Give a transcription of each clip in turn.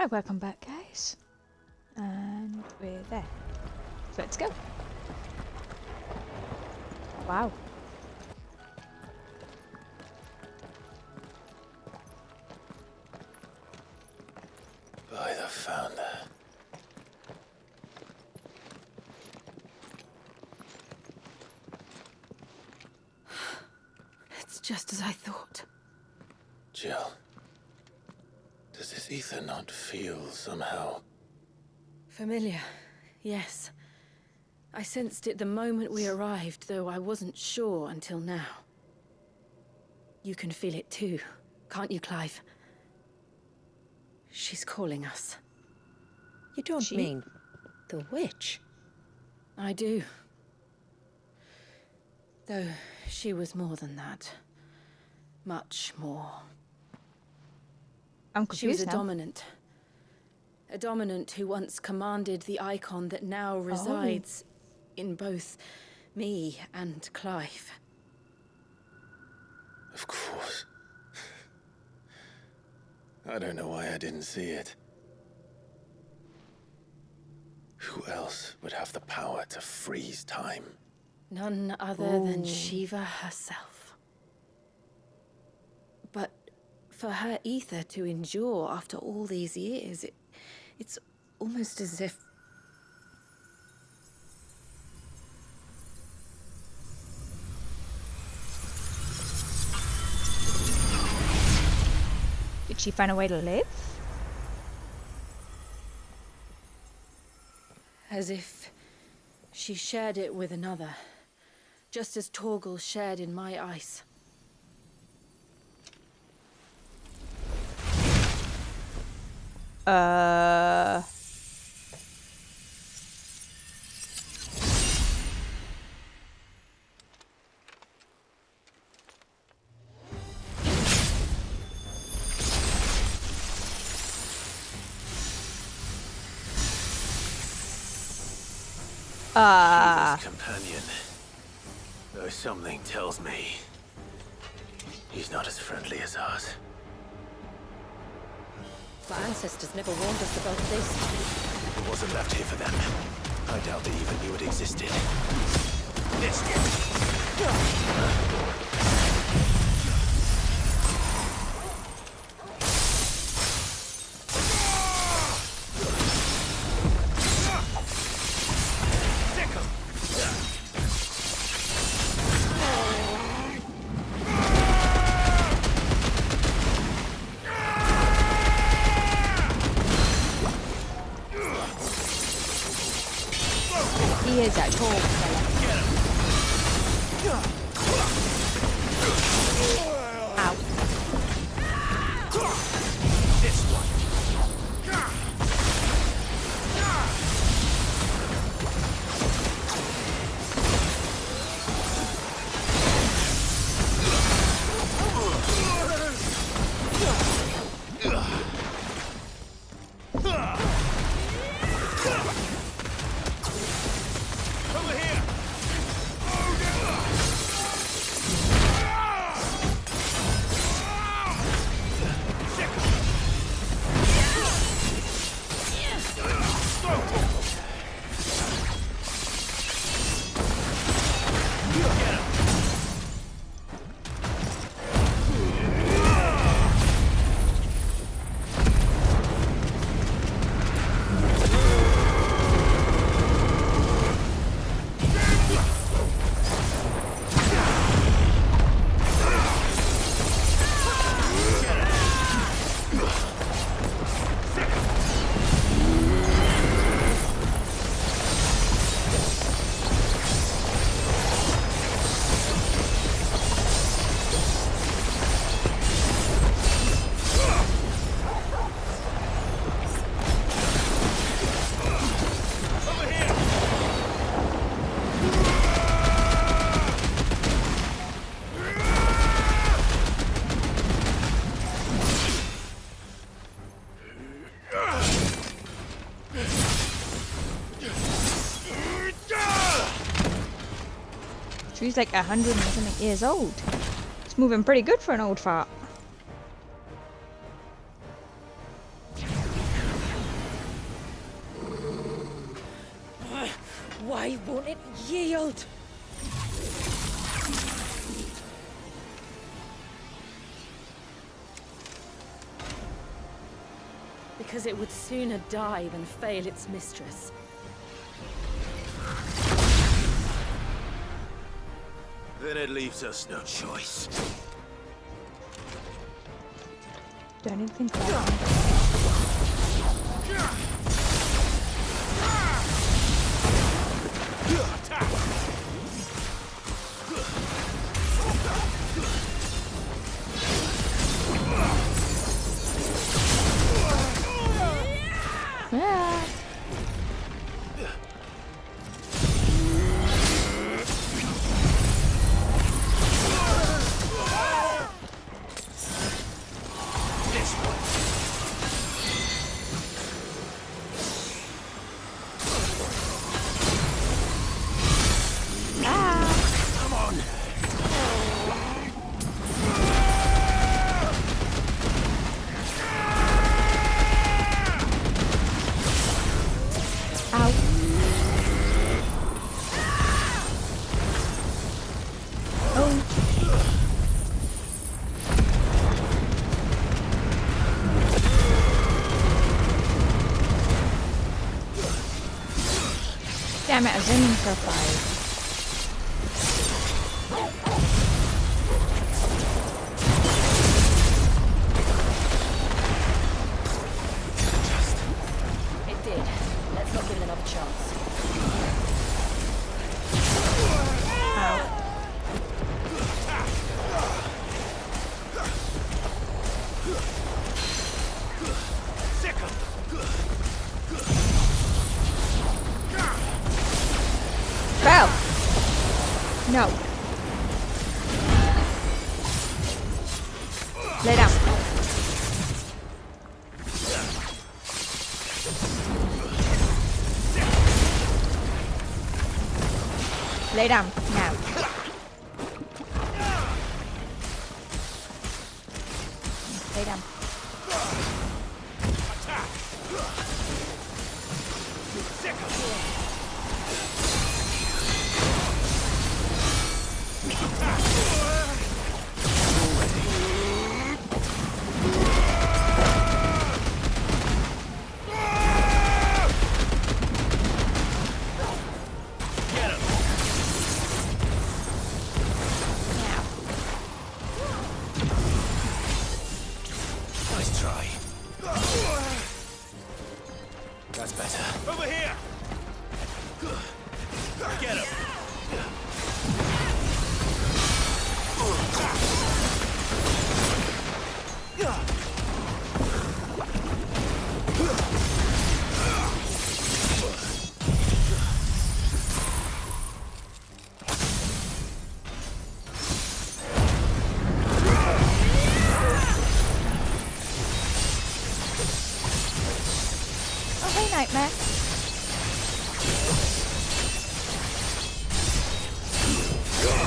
Hi, welcome back, guys. And we're there. So let's go. Wow. By the founder. It's just as I thought. Jill, does this ether not feel somehow? Familiar, yes. I sensed it the moment we arrived, though I wasn't sure until now. You can feel it too, can't you, Clive? She's calling us. You don't mean the witch? I do. Though she was more than that. Much more. I'm She was confused a now. dominant. A dominant who once commanded the icon that now resides in both me and Clive. Of course. I don't know why I didn't see it. Who else would have the power to freeze time? None other than Shiva herself. But for her ether to endure after all these years, it's almost as if... Did she find a way to live? as if she shared it with another, just as Torgal shared in my ice. Shiva's companion. Though something tells me he's not as friendly as ours. My ancestors never warned us about this. It wasn't left here for them. I doubt they even knew it existed. This He is that tall fella. Ow. This one. Over here. She's like 100 and something years old. It's moving pretty good for an old fart. Why won't it yield? Because it would sooner die than fail its mistress. Then it leaves us no choice. Don't even think about it. Ah. Damn it, I was aiming for a 5. It did. Let's not give it another chance. Ow. Bro! No. Lay down. Lay down, now. Lay down. Nice try. That's better. Over here! Get him! Oh, hey, Nightmare.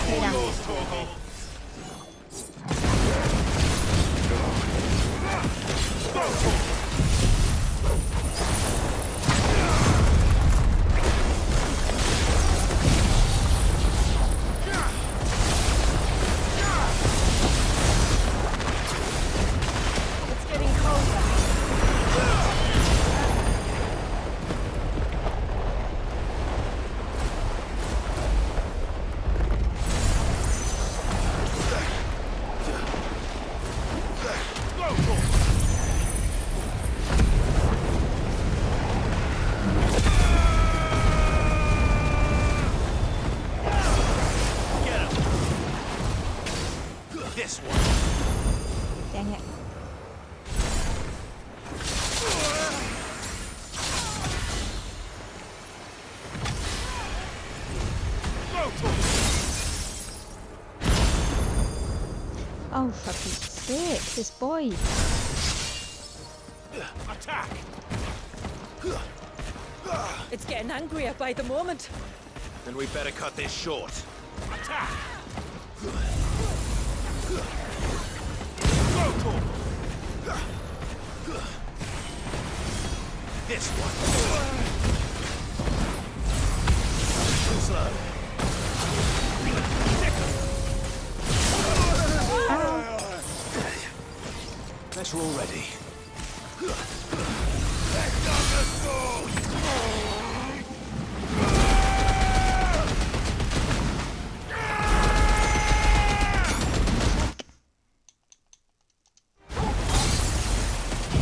Lay down. It's getting colder. This one. Dang it. Oh, for Pete's sake, this boy. Attack! It's getting angrier by the moment. Then we better cut this short. Attack! This one. Better already.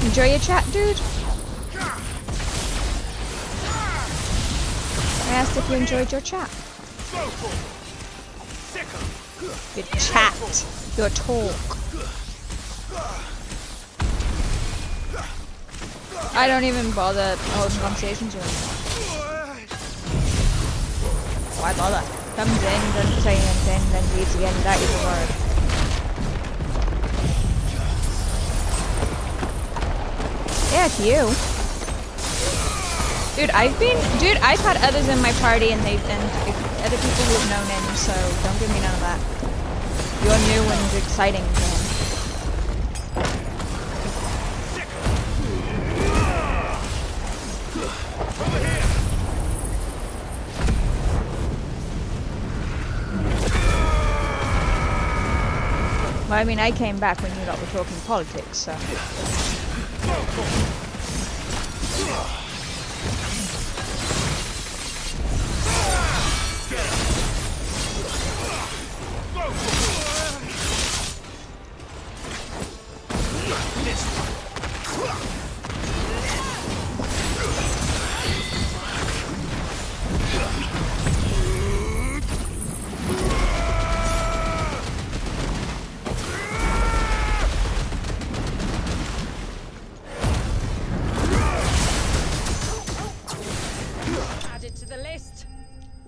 Enjoy your chat, dude. I asked if you enjoyed your chat. Your chat. Your talk. I don't even bother holding conversations with him. Why bother? Comes in, doesn't say anything, then leaves again without even a word. Yeah, it's you. Dude, I've had others in my party and other people who have known him, so don't give me none of that. You're new and exciting to him. Well, I mean, I came back when you lot were talking politics, so...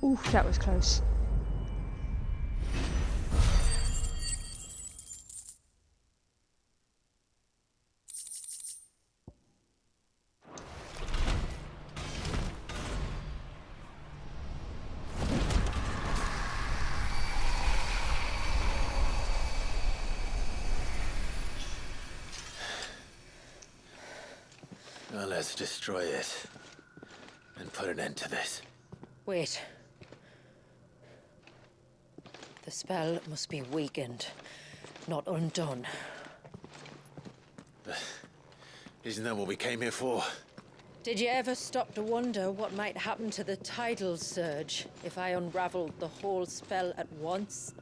Ooh, that was close. Well, let's destroy it. And put an end to this. Wait. The spell must be weakened, not undone. Isn't that what we came here for? Did you ever stop to wonder what might happen to the tidal surge if I unraveled the whole spell at once?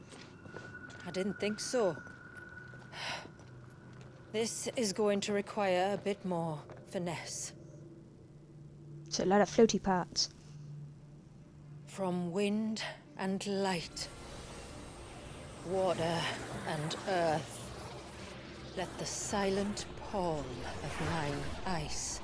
I didn't think so. This is going to require a bit more finesse. It's a lot of floaty parts. From wind and light, water and earth, let the silent palm of mine ice.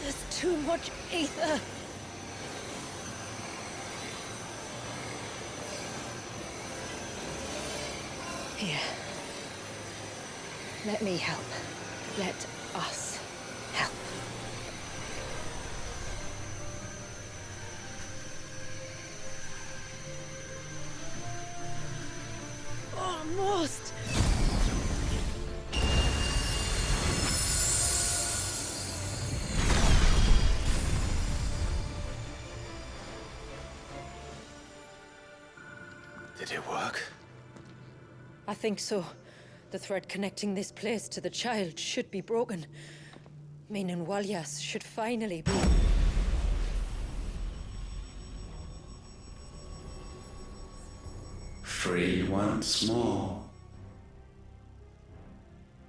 There's too much ether. Here. Let me help. Let us help. Almost. Did it work? I think so. The thread connecting this place to the child should be broken. Meaning Walyas should finally be... Free once more.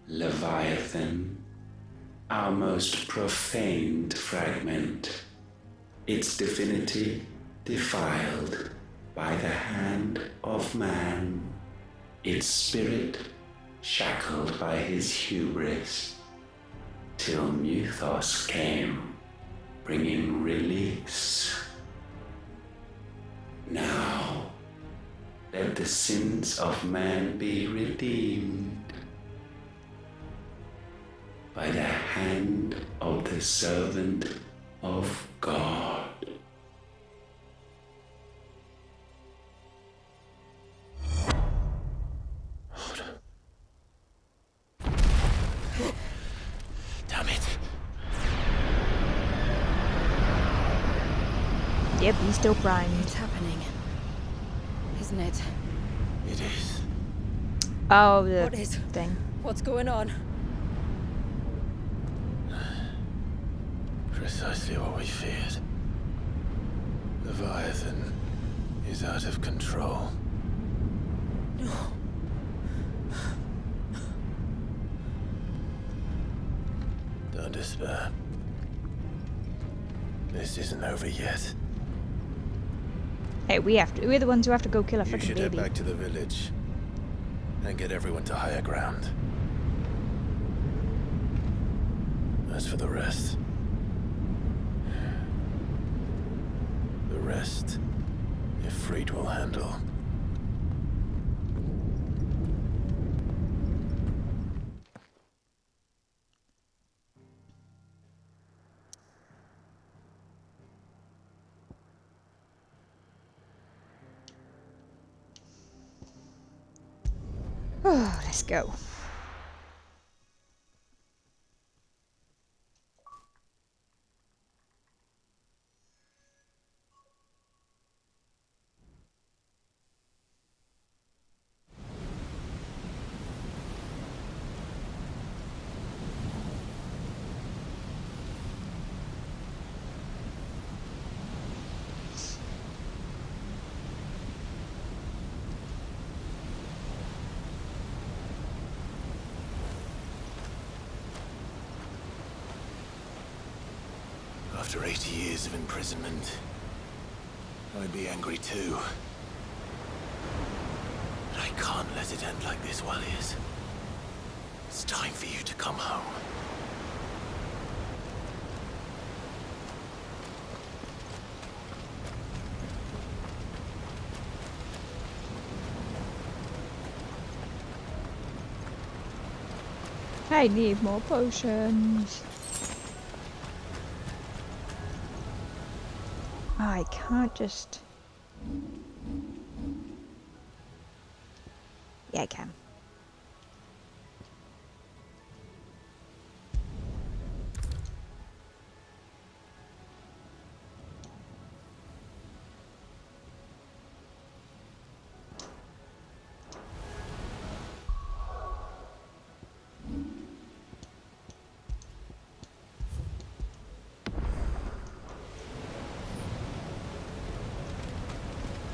Leviathan, our most profaned fragment, its divinity defiled by the hand of man, its spirit shackled by his hubris, till Mythos came, bringing release. Now, let the sins of man be redeemed by the hand of the servant of God. Damn it. Yep, he's still primed. It's happening, isn't it? It is. Oh, the What is? thing. What's going on? Precisely what we feared. Leviathan is out of control. Don't despair. This isn't over yet. Hey, we're the ones who have to go kill a You freaking should head baby. back to the village and get everyone to higher ground. As for the rest, Ifrit will handle. Oh, let's go. After 80 years of imprisonment, I'd be angry too. But I can't let it end like this, Walliers. It's time for you to come home. I need more potions. I can't just... Yeah, I can.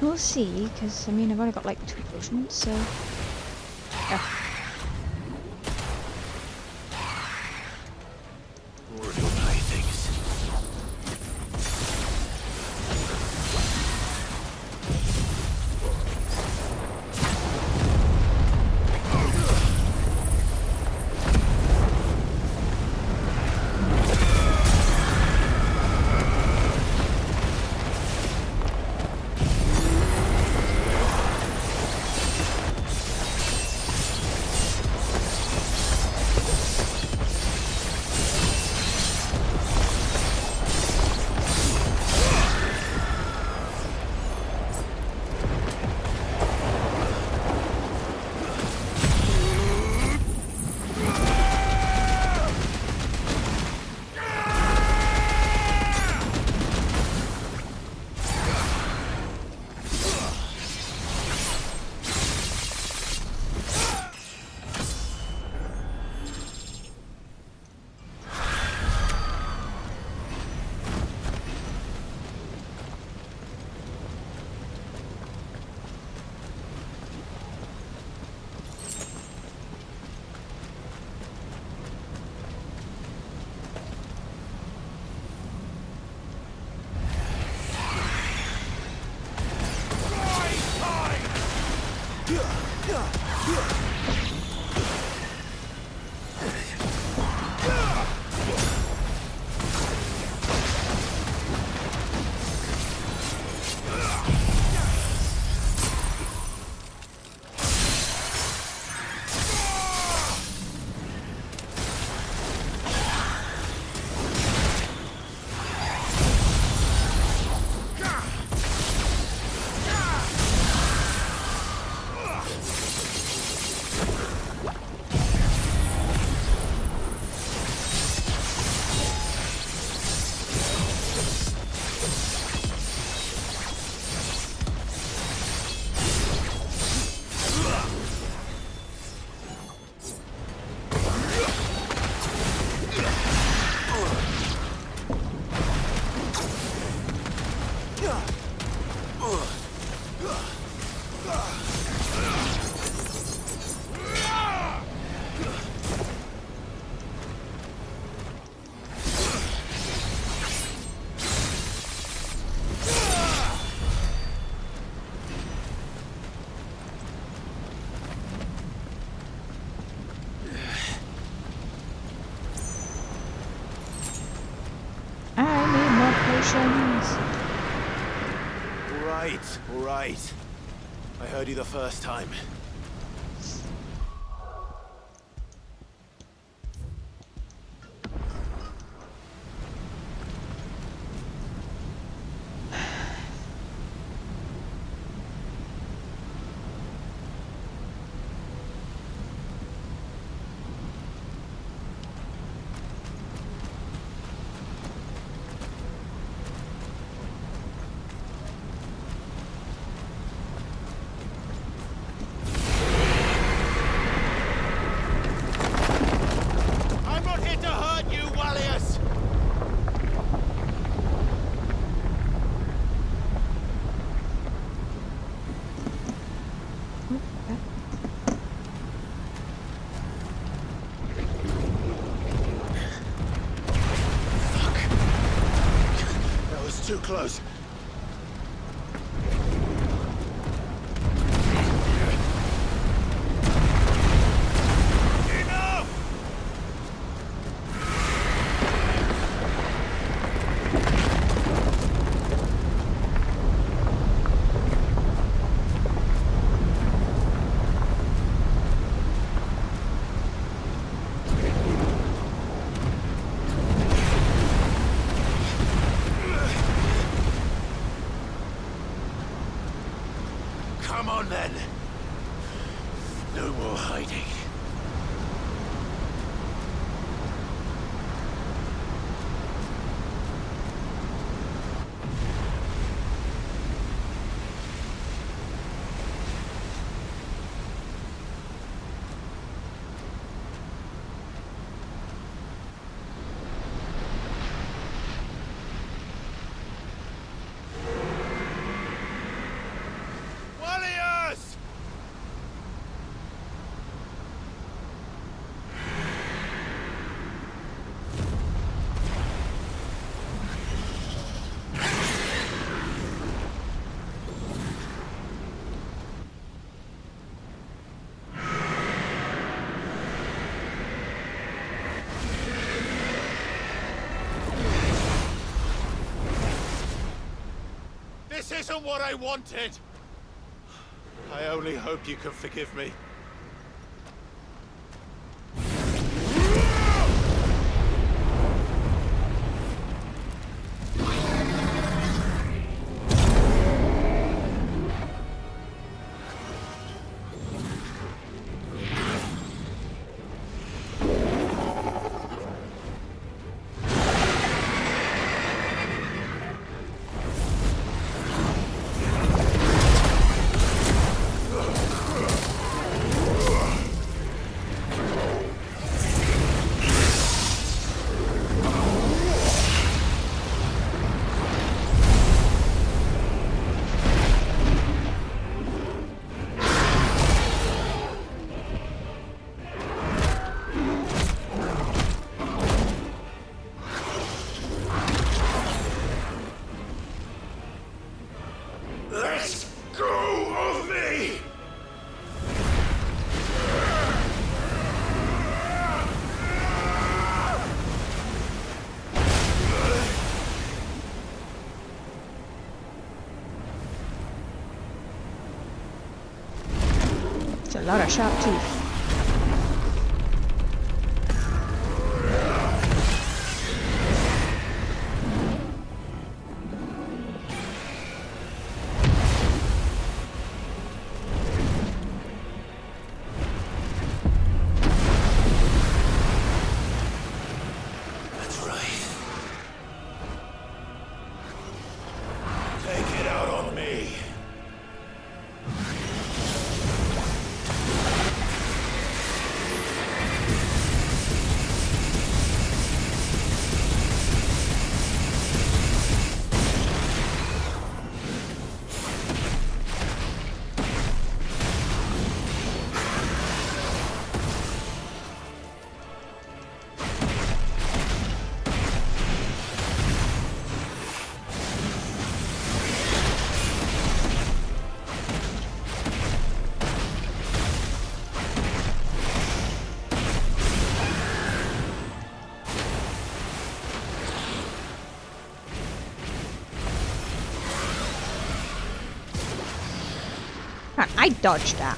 We'll see, because, I mean, I've only got like 2 potions, so... Yeah. More of your playthings. potions. All right. I heard you the first time. I'm not here to hurt you, Wallius! Fuck. That was too close. Enough! Come on then. No more hiding. Wallius! This isn't what I wanted! I only hope you can forgive me. Let go of me! It's a lot of sharp teeth. That's right. Take it out on me. God, I dodged that.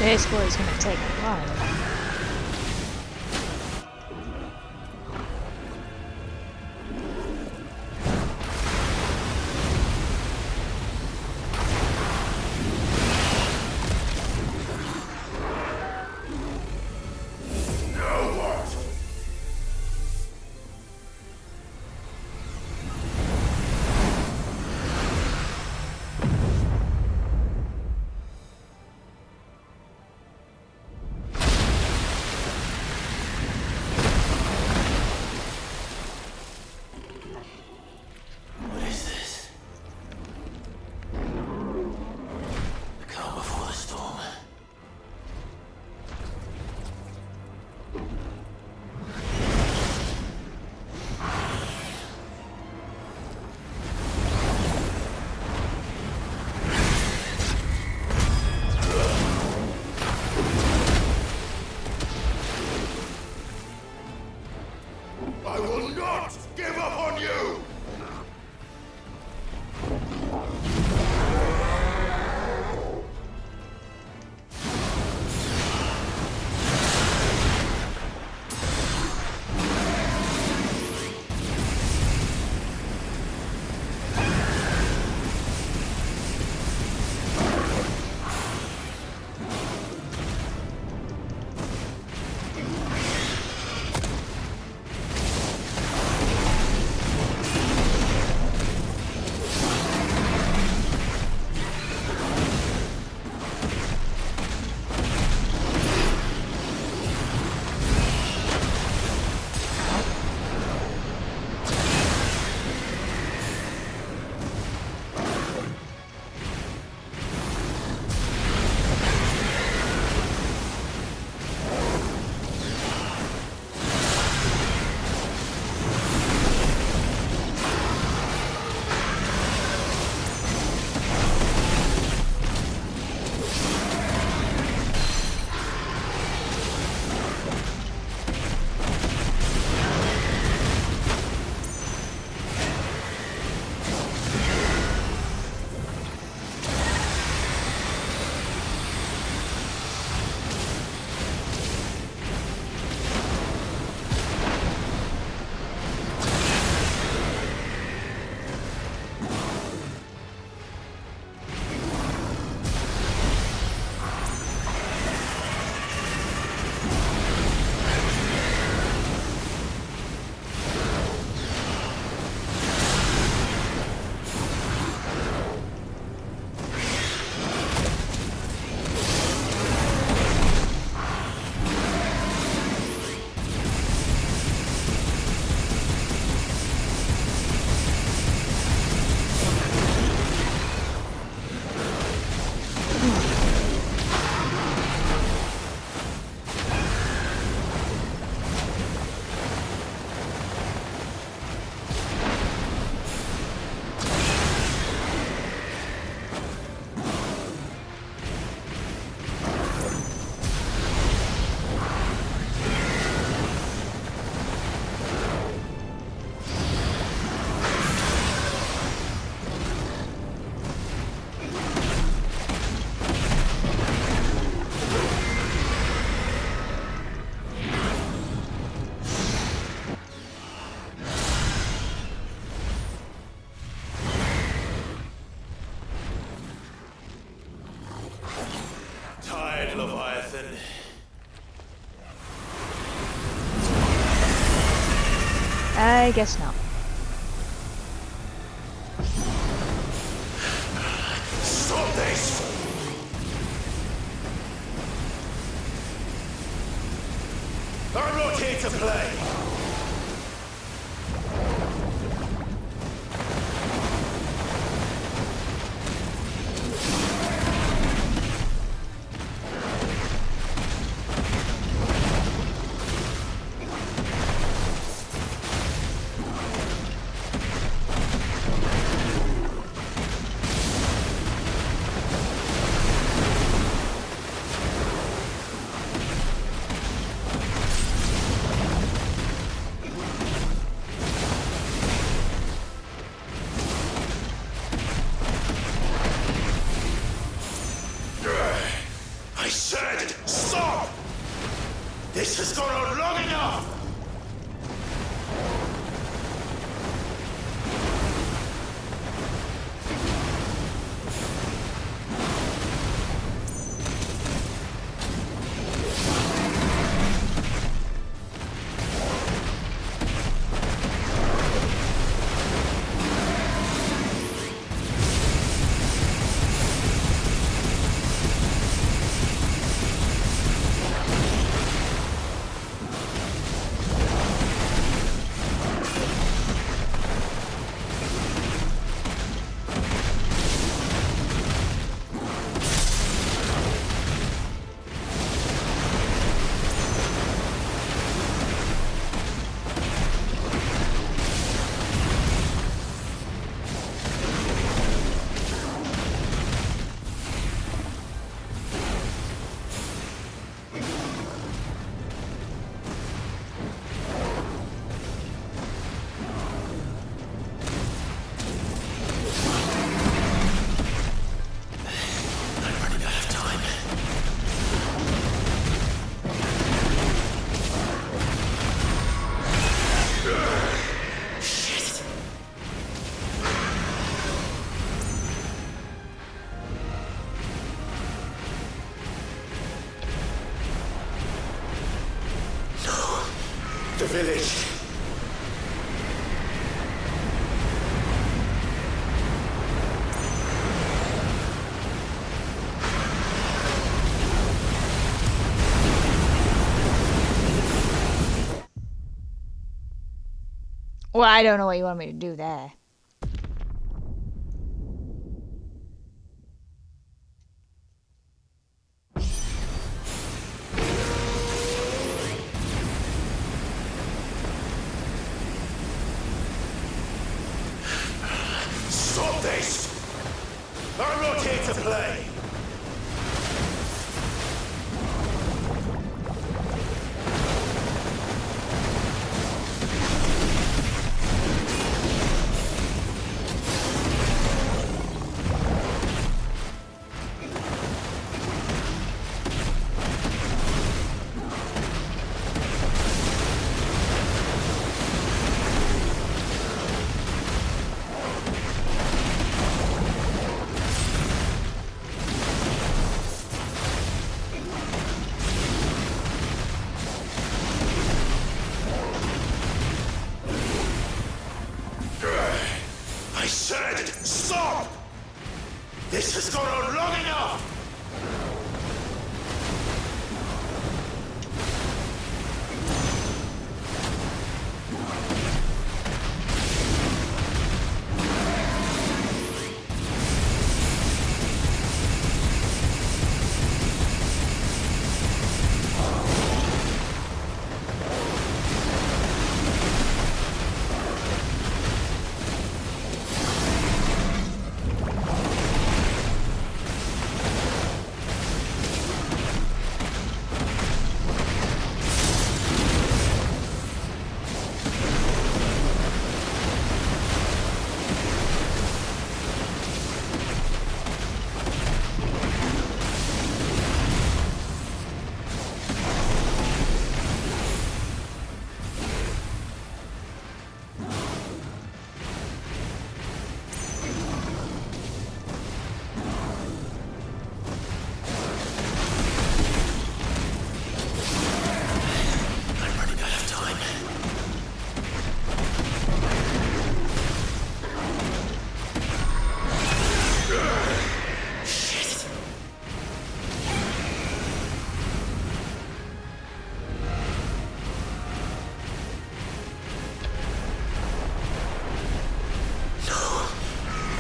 This boy's gonna take a while. I guess not. Stop this! I'm not here to play! I said, stop! This has gone on long enough! The village. Well, I don't know what you want me to do there. Stop this! I'm not here to play! I said, stop! This has gone on long enough!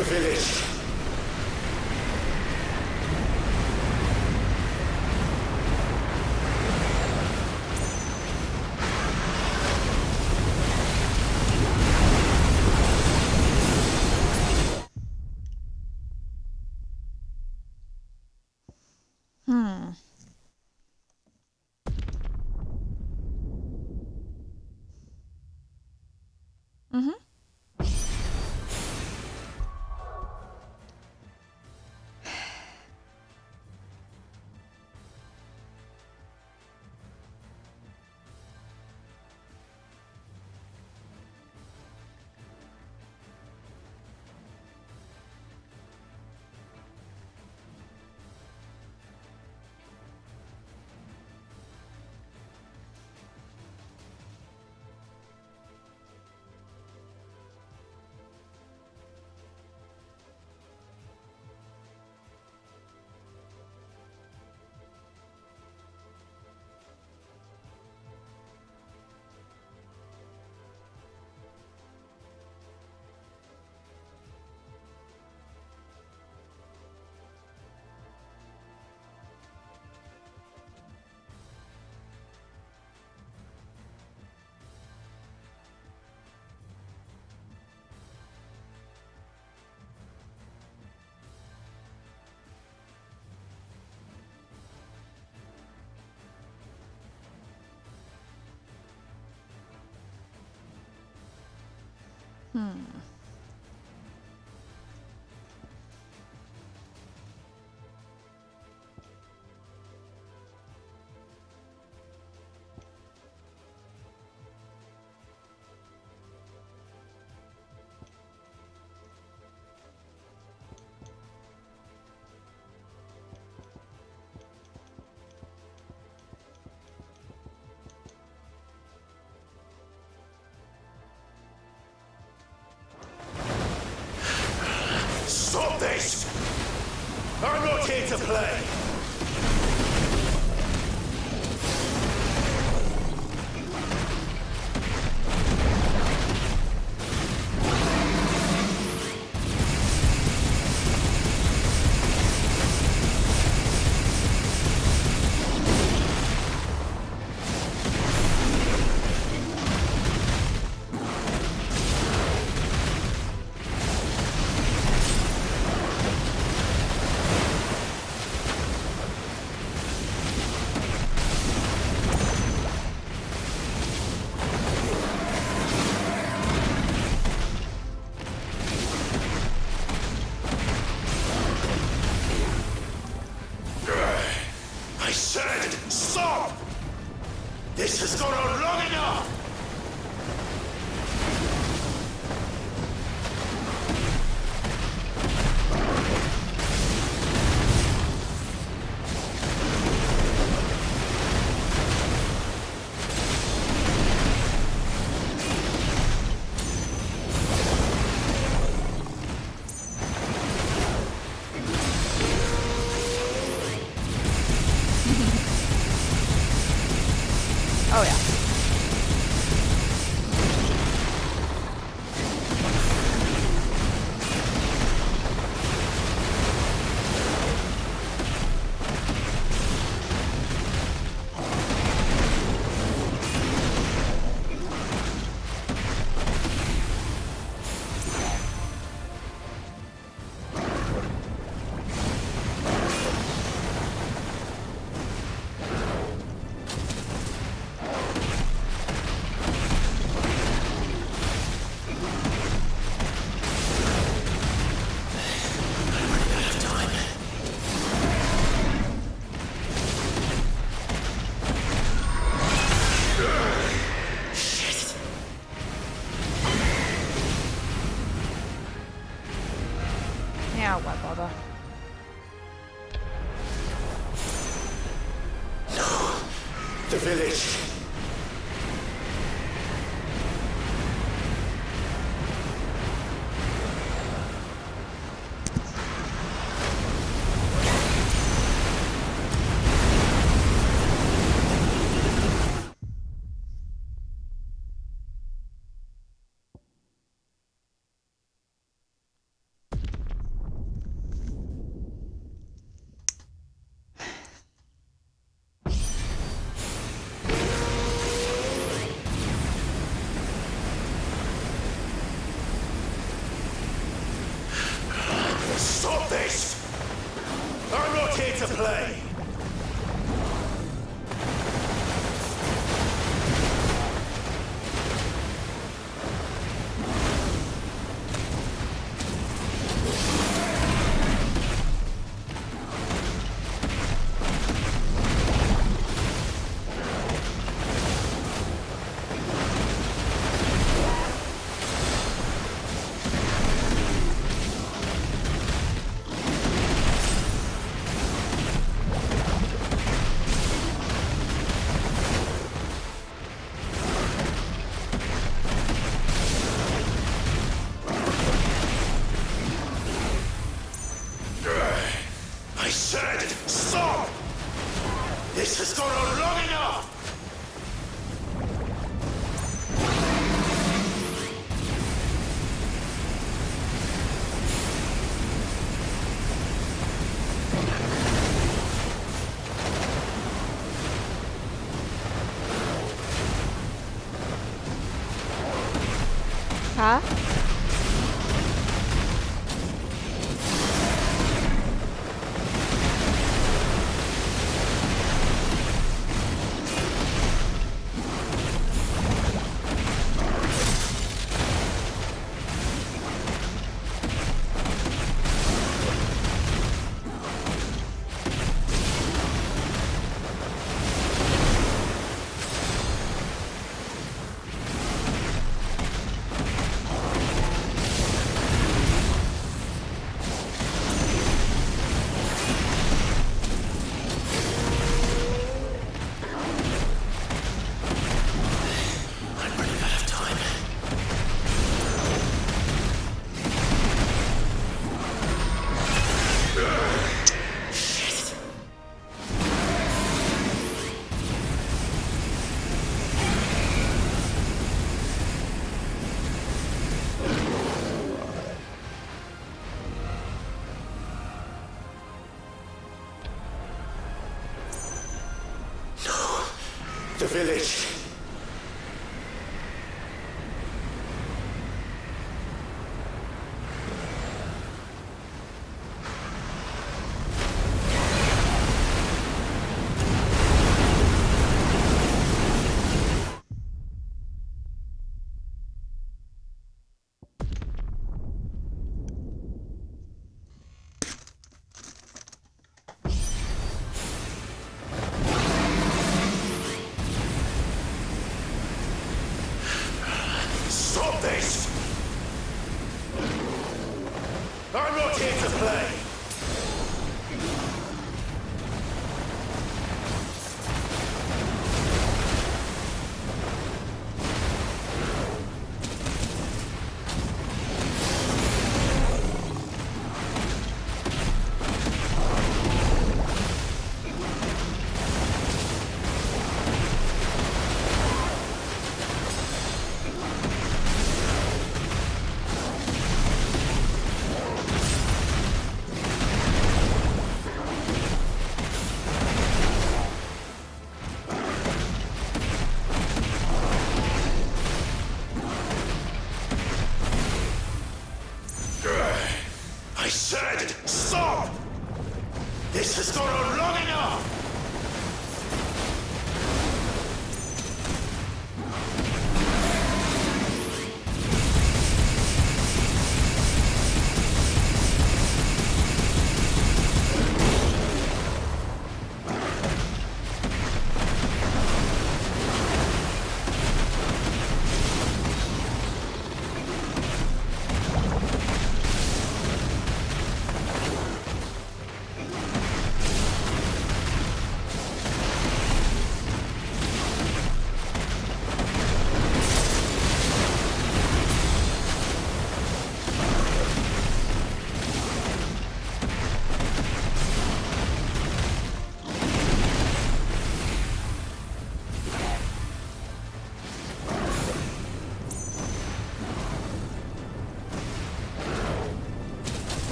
The village. Stop this! I'm not here to play! I said, stop! This has gone on long enough! Oh yeah. Now what bother? The village. to play! I said, stop! This has gone on long enough! Huh? The village. Stop this! I'm not here to play! I said, stop! This has gone on long enough!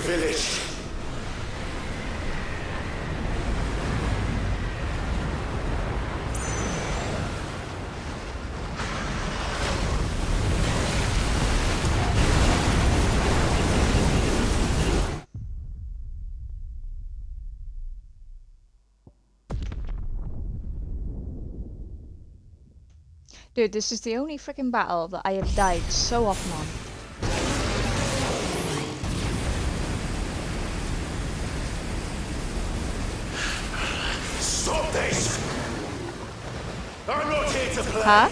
The village. Dude, this is the only freaking battle that I have died so often on. Stop this! I'm not here to play! Huh?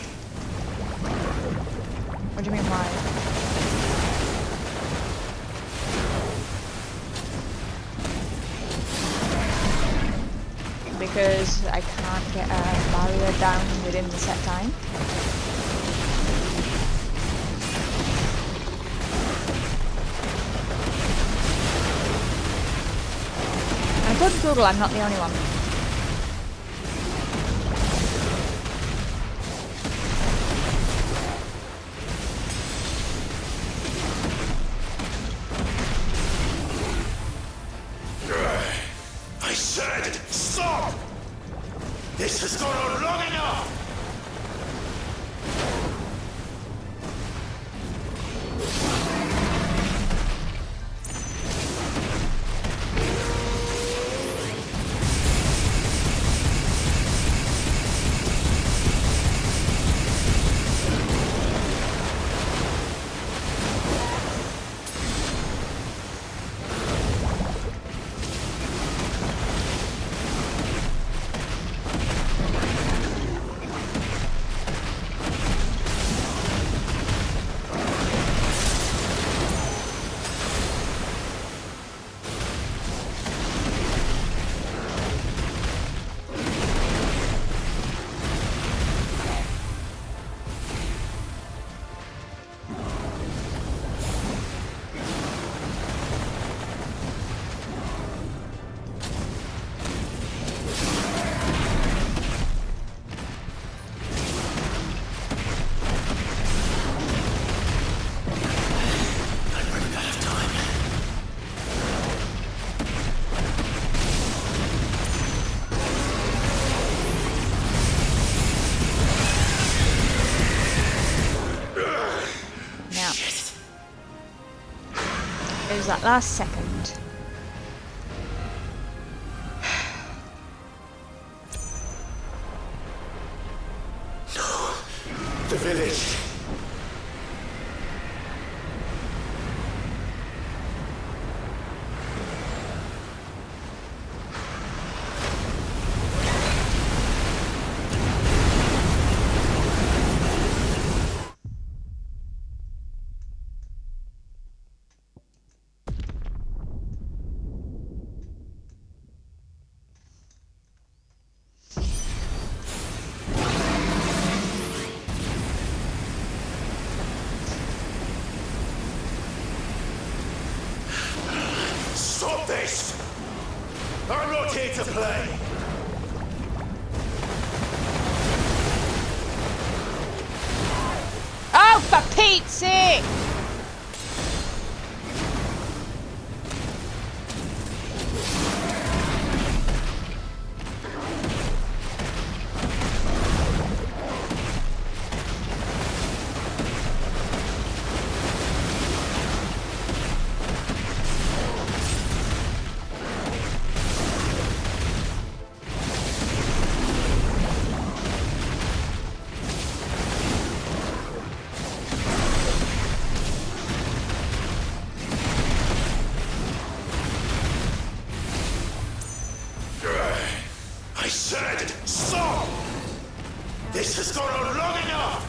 What do you mean, why? Because I can't get a barrier down within the set time. And according to Google, I'm not the only one. I said, stop! This has gone on long enough! It was that last second. No. The village. Stop this! I'm not here to play! Oh, for Pete's sake! I said, stop! This has gone on long enough!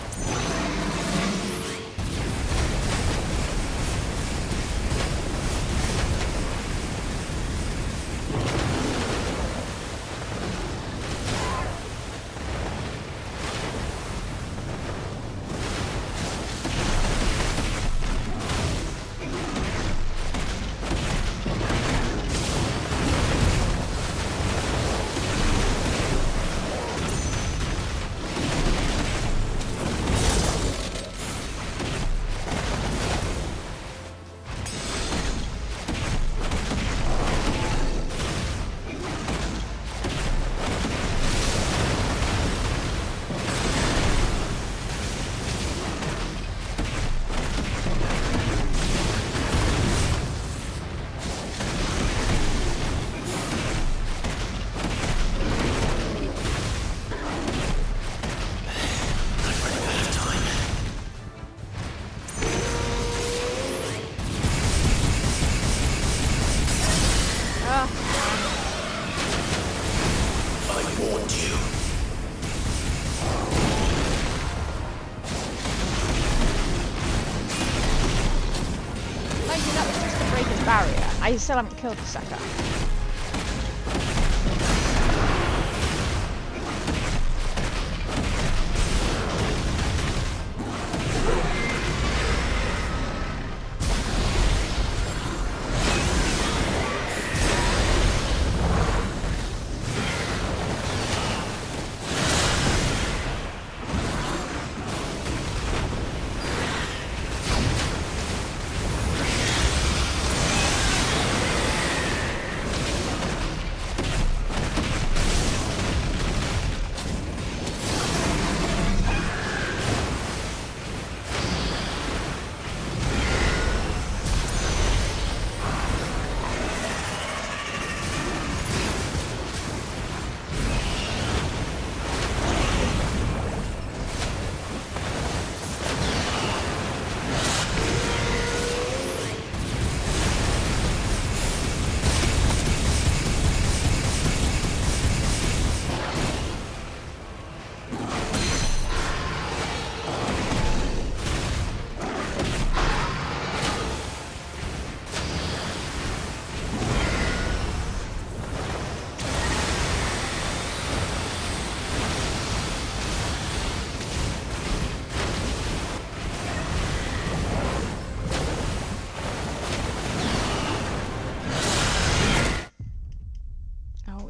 I still haven't killed the sucker.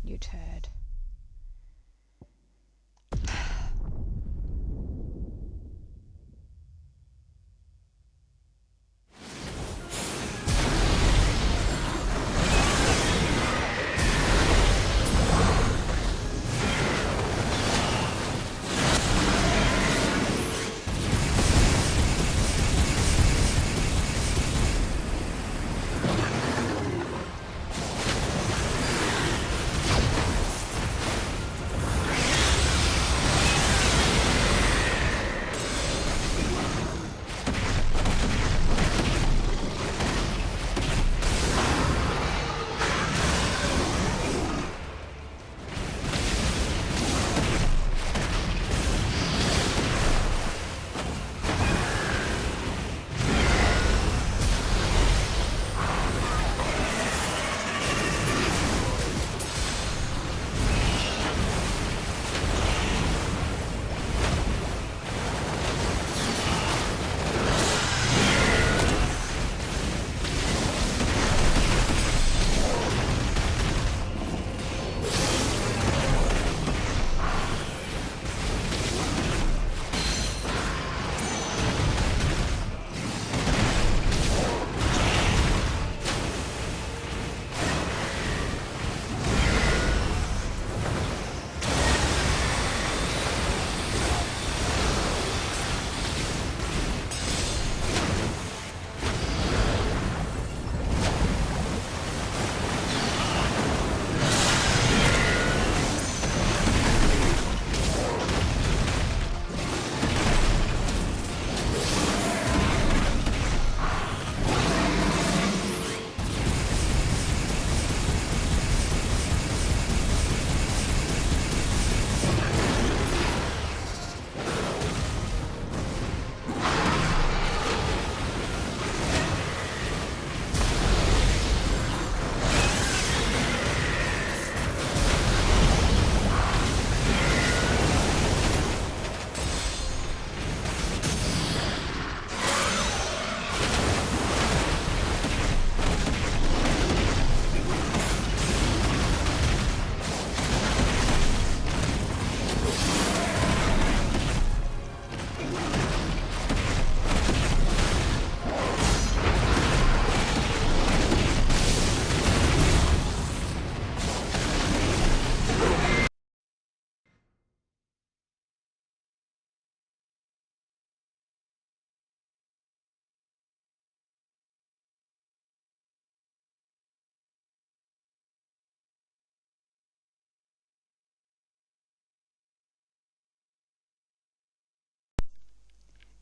You turd.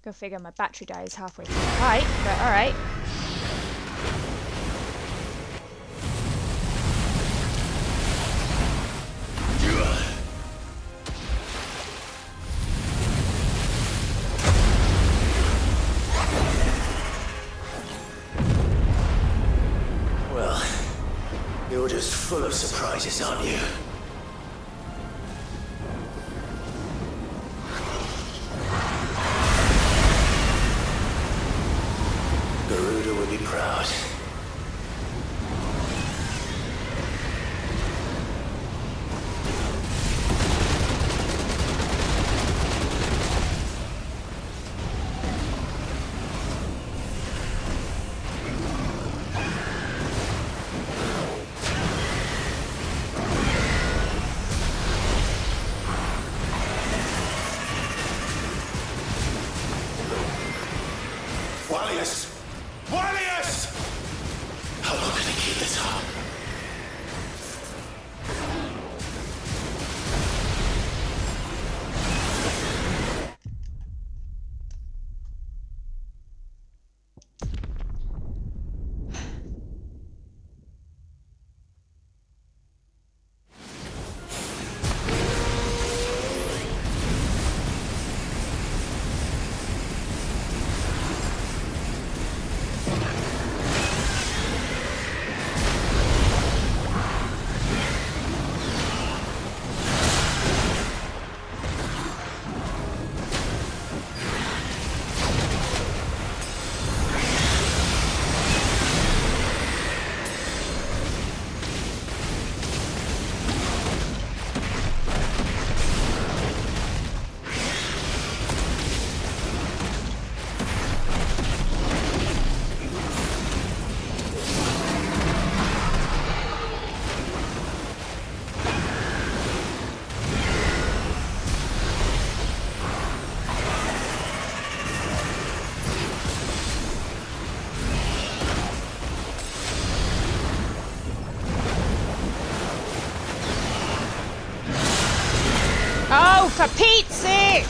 Go figure, my battery dies halfway through the fight, but alright. Well, full of surprises, aren't you? Garuda would be proud. Wallius! Wallius! How long can I keep this up? Oh, for Pete's sake!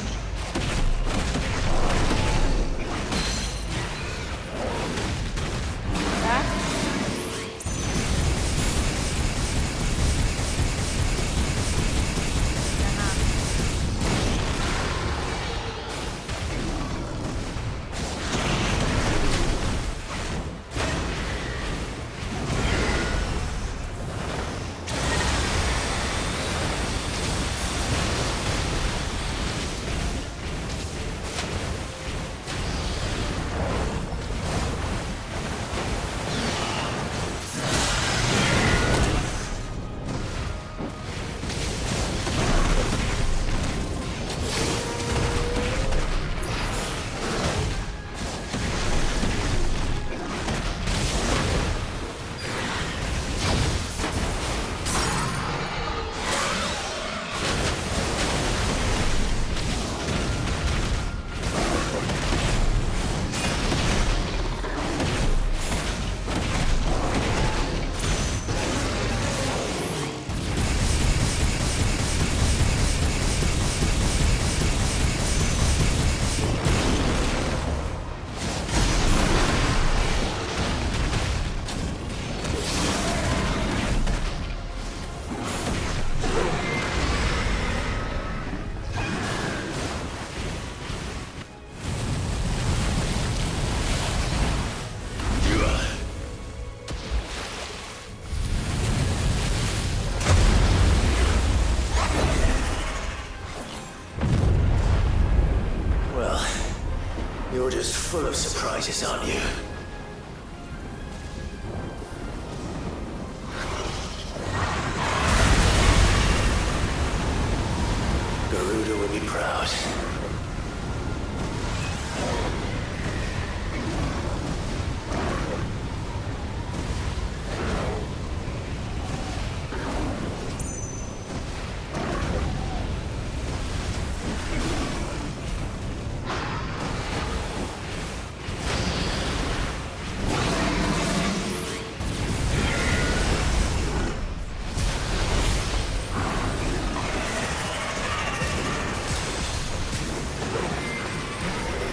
You're just full of surprises, aren't you? Garuda will be proud.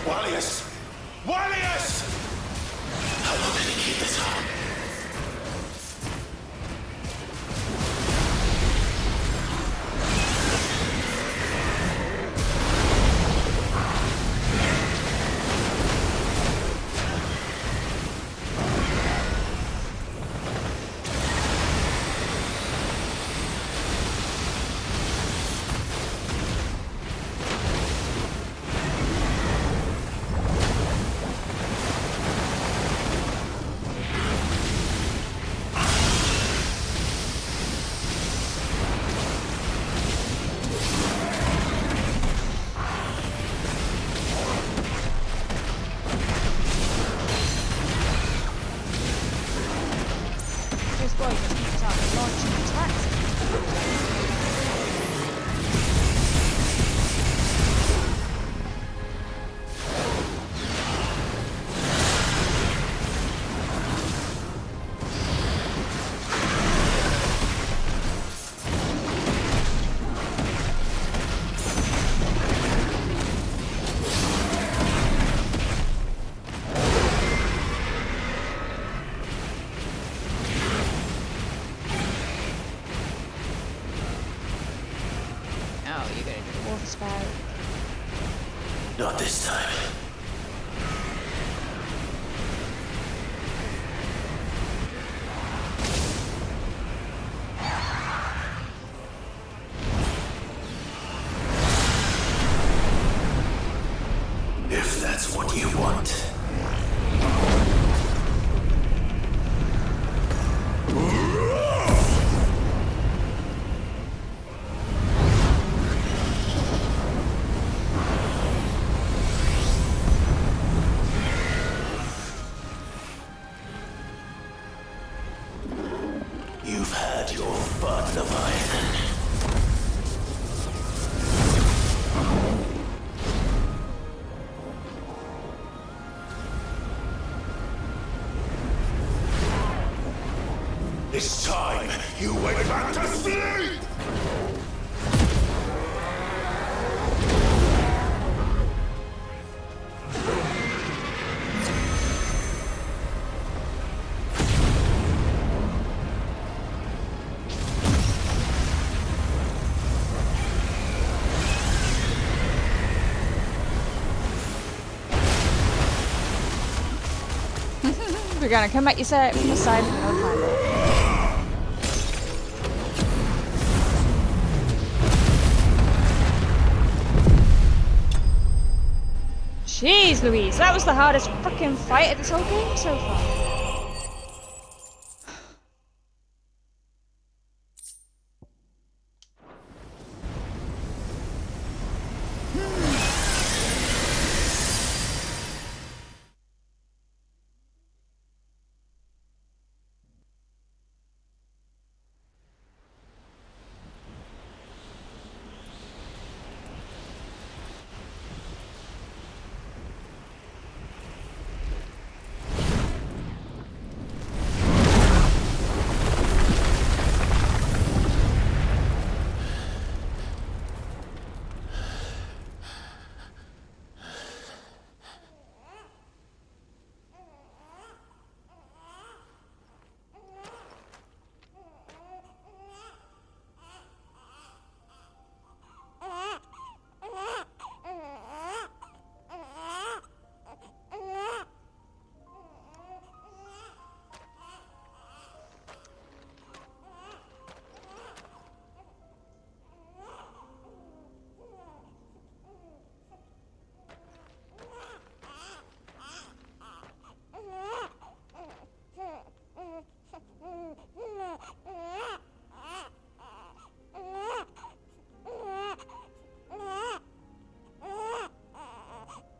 Wallius! Wallius! How long can I keep this up? No, you're gonna do water spout. Not this time. If that's what you want. You've had your fun, Leviathan. It's time you went back to sleep! We're gonna come at you from the side and no time. Jeez Louise, that was the hardest fucking fight of this whole game so far.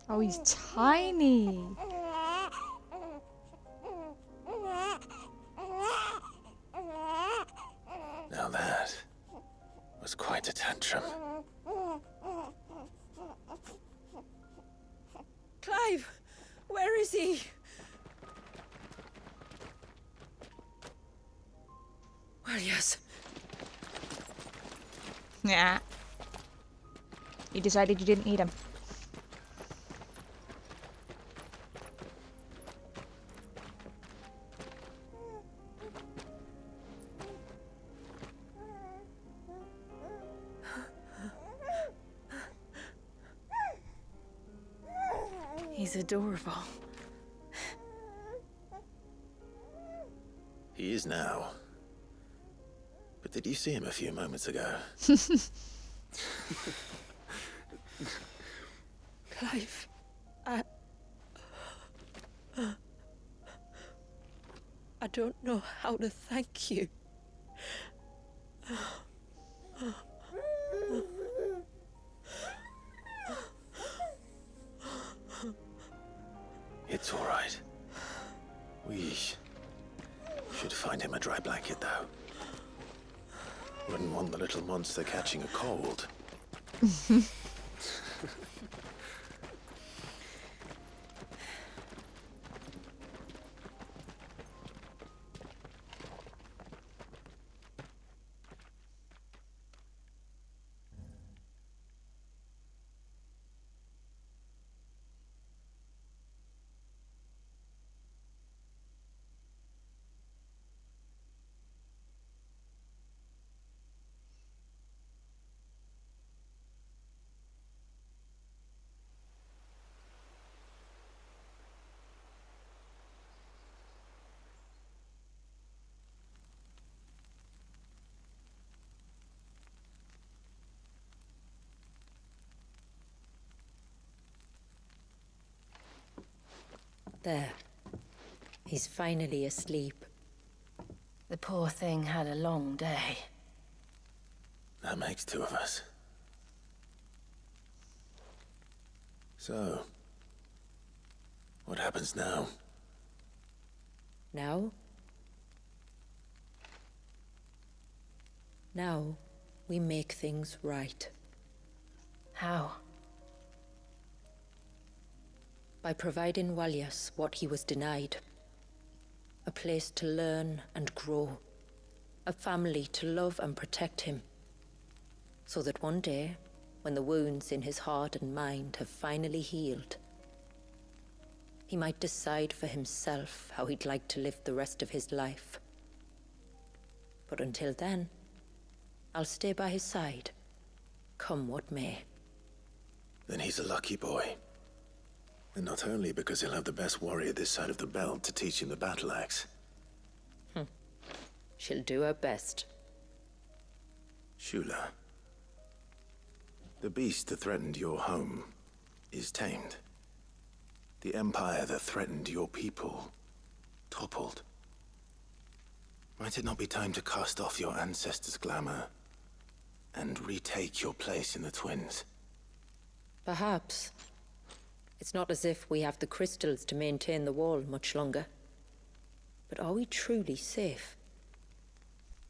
Oh, he's tiny. Now that was quite a tantrum. Clive! Where is he? Well, yes. Yeah. You decided you didn't need him. He's adorable. He is now. But did you see him a few moments ago? Clive, I don't know how to thank you. It's all right. We should find him a dry blanket, though. Wouldn't want the little monster catching a cold. There. He's finally asleep. The poor thing had a long day. That makes two of us. So, what happens now? Now? Now, we make things right. How? By providing Walyas what he was denied. A place to learn and grow. A family to love and protect him. So that one day, when the wounds in his heart and mind have finally healed, he might decide for himself how he'd like to live the rest of his life. But until then, I'll stay by his side, come what may. Then he's a lucky boy. And not only because he'll have the best warrior this side of the belt to teach him the battle axe. She'll do her best. Shula. The beast that threatened your home is tamed. The empire that threatened your people toppled. Might it not be time to cast off your ancestors' glamour and retake your place in the Twins? Perhaps. It's not as if we have the crystals to maintain the wall much longer. But are we truly safe?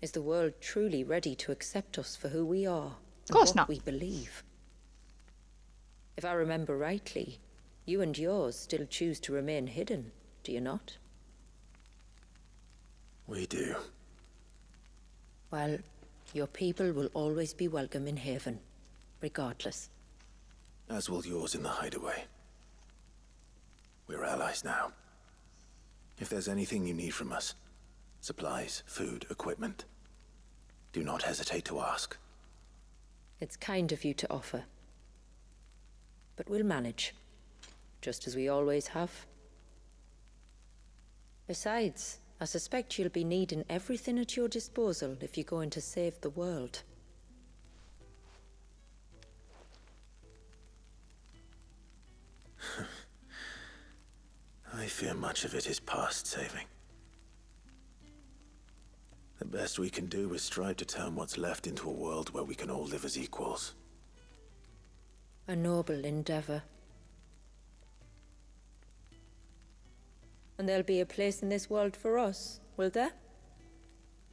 Is the world truly ready to accept us for who we are? Of course and not. what we believe? If I remember rightly, you and yours still choose to remain hidden, do you not? We do. Well, your people will always be welcome in Haven, regardless. As will yours in the hideaway. We're allies now. If there's anything you need from us, supplies, food, equipment, do not hesitate to ask. It's kind of you to offer. But we'll manage, just as we always have. Besides, I suspect you'll be needing everything at your disposal if you're going to save the world. I fear much of it is past saving. The best we can do is strive to turn what's left into a world where we can all live as equals. A noble endeavor. And there'll be a place in this world for us, will there?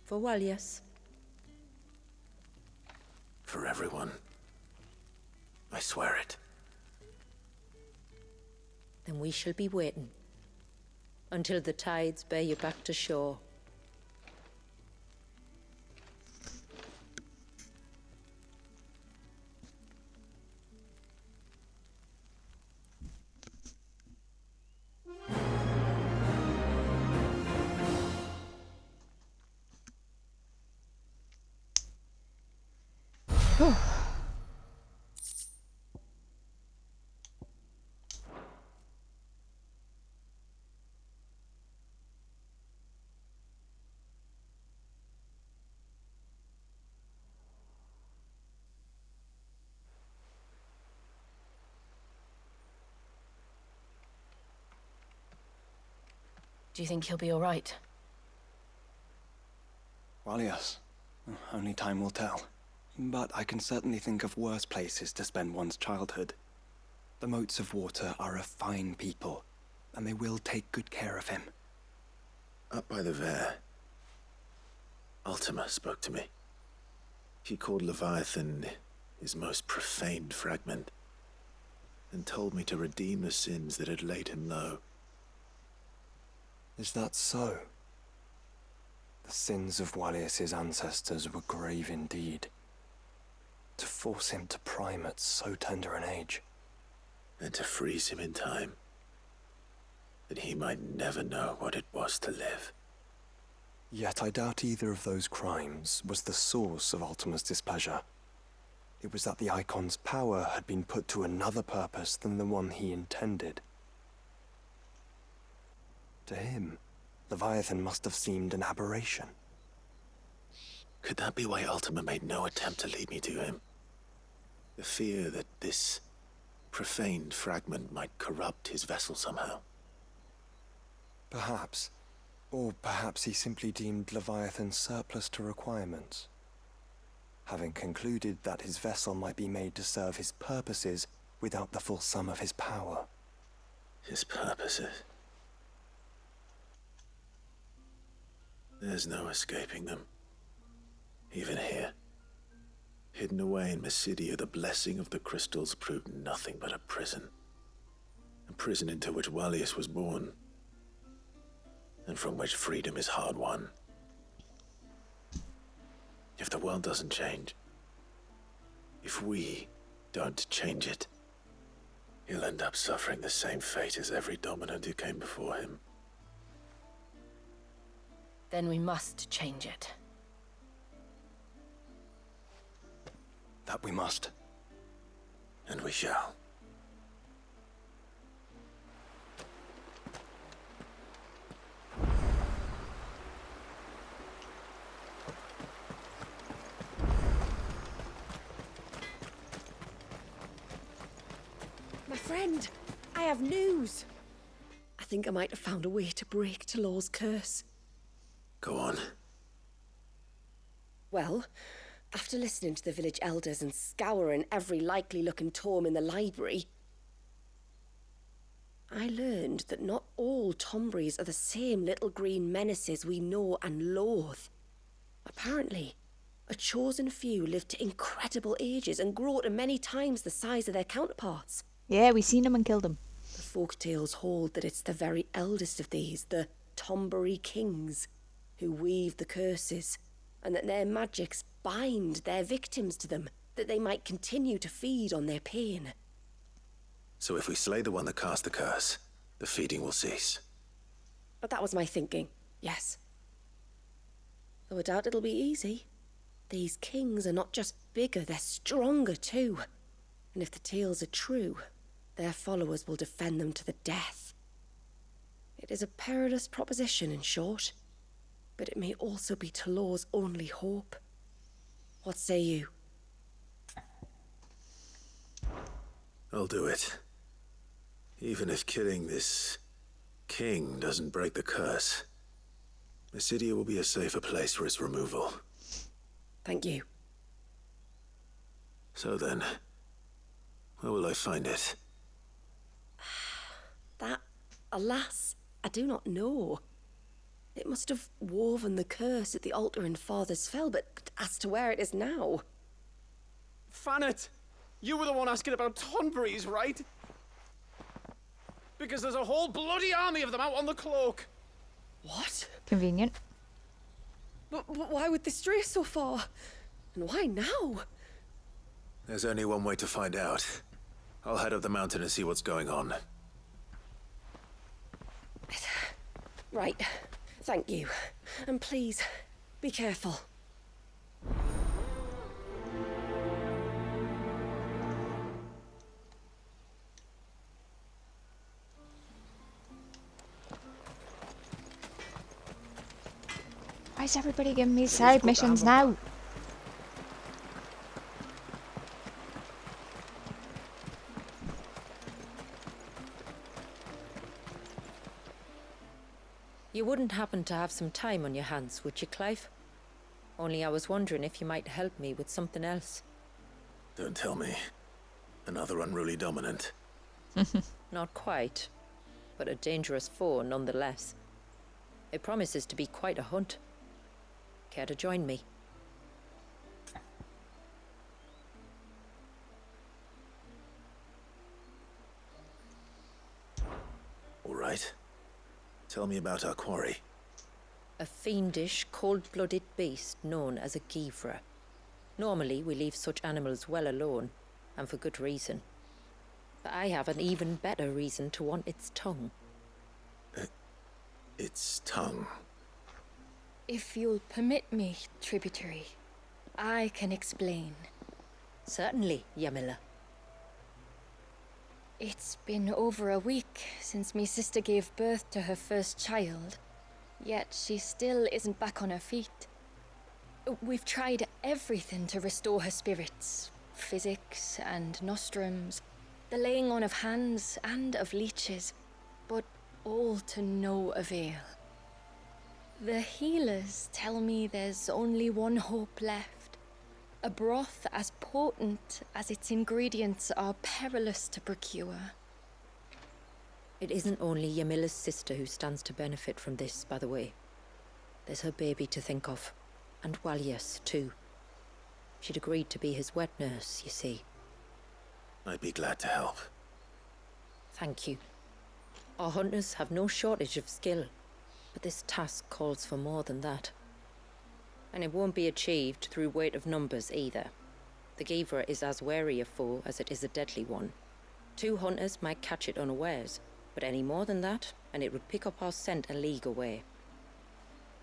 For Walyas. For everyone. I swear it. Then we shall be waiting. Until the tides bear you back to shore. Do you think he'll be all right? Well, yes. Only time will tell. But I can certainly think of worse places to spend one's childhood. The Moats of Water are a fine people, and they will take good care of him. Up by the Vare, Ultima spoke to me. She called Leviathan his most profaned fragment, and told me to redeem the sins that had laid him low. Is that so? The sins of Walyas' ancestors were grave indeed. To force him to prime at so tender an age. And to freeze him in time, that he might never know what it was to live. Yet I doubt either of those crimes was the source of Ultima's displeasure. It was that the Icon's power had been put to another purpose than the one he intended. To him, Leviathan must have seemed an aberration. Could that be why Ultima made no attempt to lead me to him? The fear that this profaned fragment might corrupt his vessel somehow. Perhaps. Or perhaps he simply deemed Leviathan surplus to requirements. Having concluded that his vessel might be made to serve his purposes without the full sum of his power. His purposes. There's no escaping them. Even here. Hidden away in Mysidia, the blessing of the crystals proved nothing but a prison. A prison into which Wallius was born. And from which freedom is hard won. If the world doesn't change, if we don't change it, he'll end up suffering the same fate as every dominant who came before him. Then we must change it. That we must. And we shall. My friend, I have news. I think I might have found a way to break Talor's curse. Go on. Well, after listening to the village elders and scouring every likely-looking tome in the library, I learned that not all Tombries are the same little green menaces we know and loathe. Apparently, a chosen few live to incredible ages and grow to many times the size of their counterparts. Yeah, we seen him and killed him. The folktales hold that it's the very eldest of these, the Tombury kings, who weave the curses, and that their magics bind their victims to them, that they might continue to feed on their pain. So if we slay the one that cast the curse, the feeding will cease. But that was my thinking, yes. Though I doubt it'll be easy. These kings are not just bigger, they're stronger too. And if the tales are true, their followers will defend them to the death. It is a perilous proposition, in short, but it may also be Talor's only hope. What say you? I'll do it. Even if killing this king doesn't break the curse, Mysidia will be a safer place for its removal. Thank you. So then, where will I find it? That, alas, I do not know. It must have woven the curse at the altar in Father's Fell, but as to where it is now... Fanet, you were the one asking about Tonburies, right? Because there's a whole bloody army of them out on the cloak. What? Convenient. But why would they stray so far? And why now? There's only one way to find out. I'll head up the mountain and see what's going on. Right. Thank you. And please, be careful. Why is everybody giving me side missions now? You wouldn't happen to have some time on your hands, would you, Clive? Only I was wondering if you might help me with something else. Don't tell me. Another unruly dominant. Not quite, but a dangerous foe nonetheless. It promises to be quite a hunt. Care to join me? All right. Tell me about our quarry. A fiendish, cold-blooded beast known as a Givra. Normally, we leave such animals well alone, and for good reason. But I have an even better reason to want its tongue. Its tongue. If you'll permit me, tributary, I can explain. Certainly, Yamila. It's been over a week since me sister gave birth to her first child, yet she still isn't back on her feet. We've tried everything to restore her spirits. Physics and nostrums, the laying on of hands and of leeches, but all to no avail. The healers tell me there's only one hope left. A broth as potent as its ingredients are perilous to procure. It isn't only Yamila's sister who stands to benefit from this, by the way. There's her baby to think of. And Walias, too. She'd agreed to be his wet nurse, you see. I'd be glad to help. Thank you. Our hunters have no shortage of skill, but this task calls for more than that. And it won't be achieved through weight of numbers either. The Givra is as wary a foe as it is a deadly one. 2 hunters might catch it unawares, but any more than that, and it would pick up our scent a league away.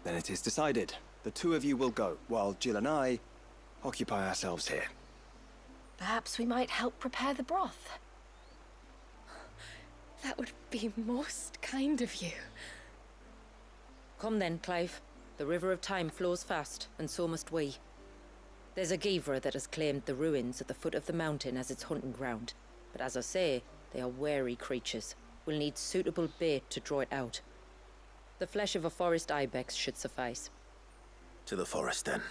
Then it is decided. The 2 of you will go, while Jill and I occupy ourselves here. Perhaps we might help prepare the broth. That would be most kind of you. Come then, Clive. The river of time flows fast, and so must we. There's a Givra that has claimed the ruins at the foot of the mountain as its hunting ground. But as I say, they are wary creatures. We'll need suitable bait to draw it out. The flesh of a forest ibex should suffice. To the forest, then.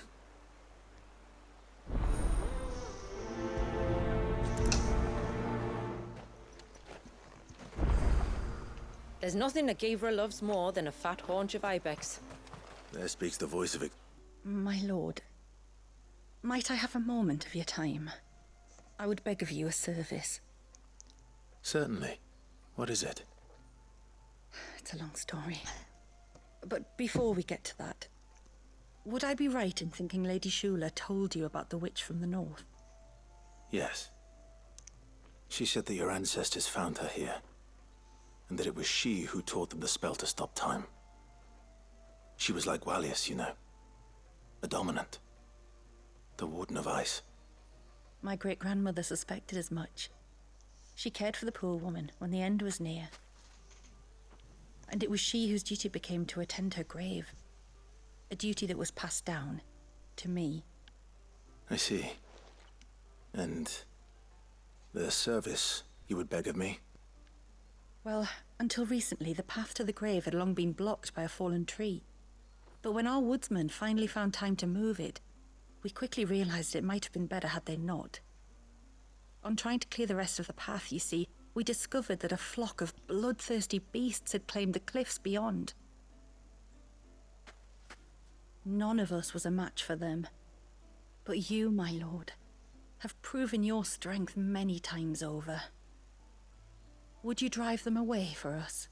There's nothing a Givra loves more than a fat haunch of ibex. There speaks the voice of it. My lord, might I have a moment of your time? I would beg of you a service. Certainly. What is it? It's a long story. But before we get to that, would I be right in thinking Lady Shula told you about the witch from the north? Yes. She said that your ancestors found her here, and that it was she who taught them the spell to stop time. She was like Walias, you know. A dominant. The Warden of Ice. My great-grandmother suspected as much. She cared for the poor woman when the end was near. And it was she whose duty became to attend her grave. A duty that was passed down to me. I see. And the service you would beg of me? Well, until recently, the path to the grave had long been blocked by a fallen tree. But when our woodsmen finally found time to move it, we quickly realized it might have been better had they not. On trying to clear the rest of the path, you see, we discovered that a flock of bloodthirsty beasts had claimed the cliffs beyond. None of us was a match for them. But you, my lord, have proven your strength many times over. Would you drive them away for us?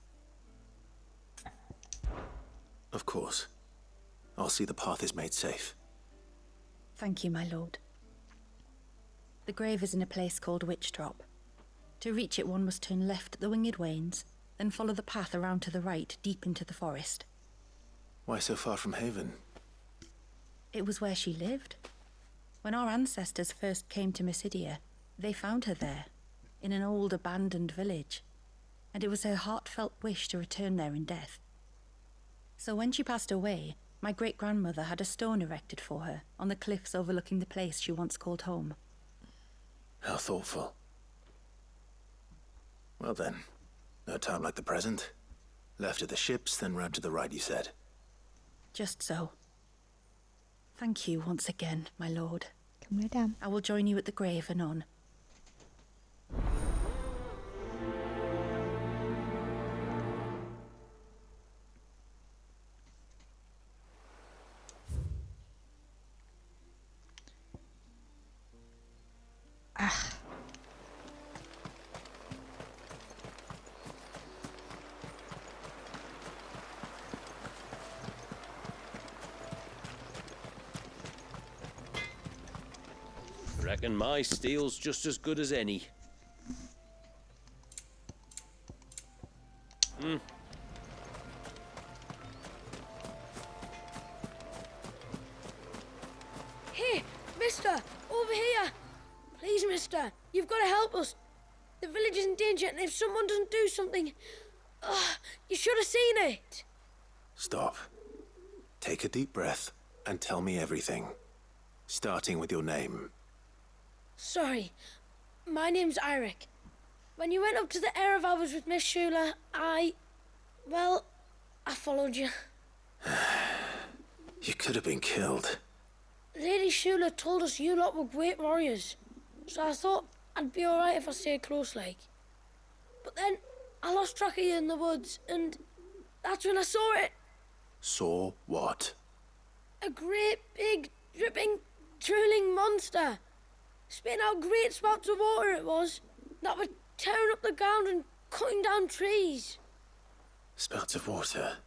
Of course. I'll see the path is made safe. Thank you, my lord. The grave is in a place called Witch Drop. To reach it, one must turn left at the Winged Wains, then follow the path around to the right, deep into the forest. Why so far from Haven? It was where she lived. When our ancestors first came to Mysidia, they found her there, in an old abandoned village, and it was her heartfelt wish to return there in death. So when she passed away, my great-grandmother had a stone erected for her on the cliffs overlooking the place she once called home. How thoughtful. Well then, no time like the present. Left at the ships, then round to the right, you said. Just so. Thank you once again, my lord. Come right down. I will join you at the grave anon. Reckon my steel's just as good as any. Here, mister! Over here! Please, mister, you've got to help us. The village is in danger, and if someone doesn't do something... you should have seen it! Stop. Take a deep breath and tell me everything. Starting with your name. Sorry. My name's Eirik. When you went up to the Erev, I was with Miss Shula. Well, I followed you. You could have been killed. Lady Shula told us you lot were great warriors, so I thought I'd be alright if I stayed close like. But then I lost track of you in the woods, and that's when I saw it. Saw what? A great, big, dripping, drooling monster. Spitting out great spouts of water it was, that were tearing up the ground and cutting down trees. Spouts of water?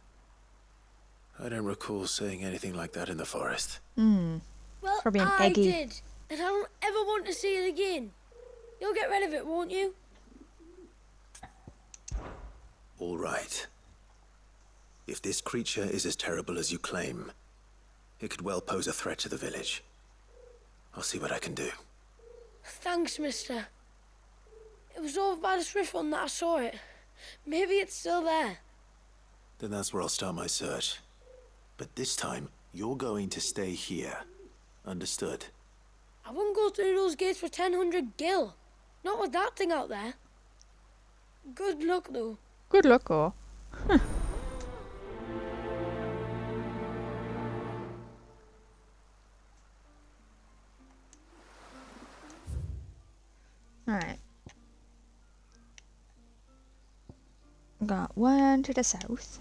I don't recall seeing anything like that in the forest. Well, Probably an I eggy. did, and I don't ever want to see it again. You'll get rid of it, won't you? All right. If this creature is as terrible as you claim, it could well pose a threat to the village. I'll see what I can do. Thanks, mister. It was over by the Swift one that I saw it. Maybe it's still there. Then that's where I'll start my search. But this time, you're going to stay here. Understood? I wouldn't go through those gates for 1,000 gil. Not with that thing out there. Good luck, though. Good luck, or. Alright. Got one to the south.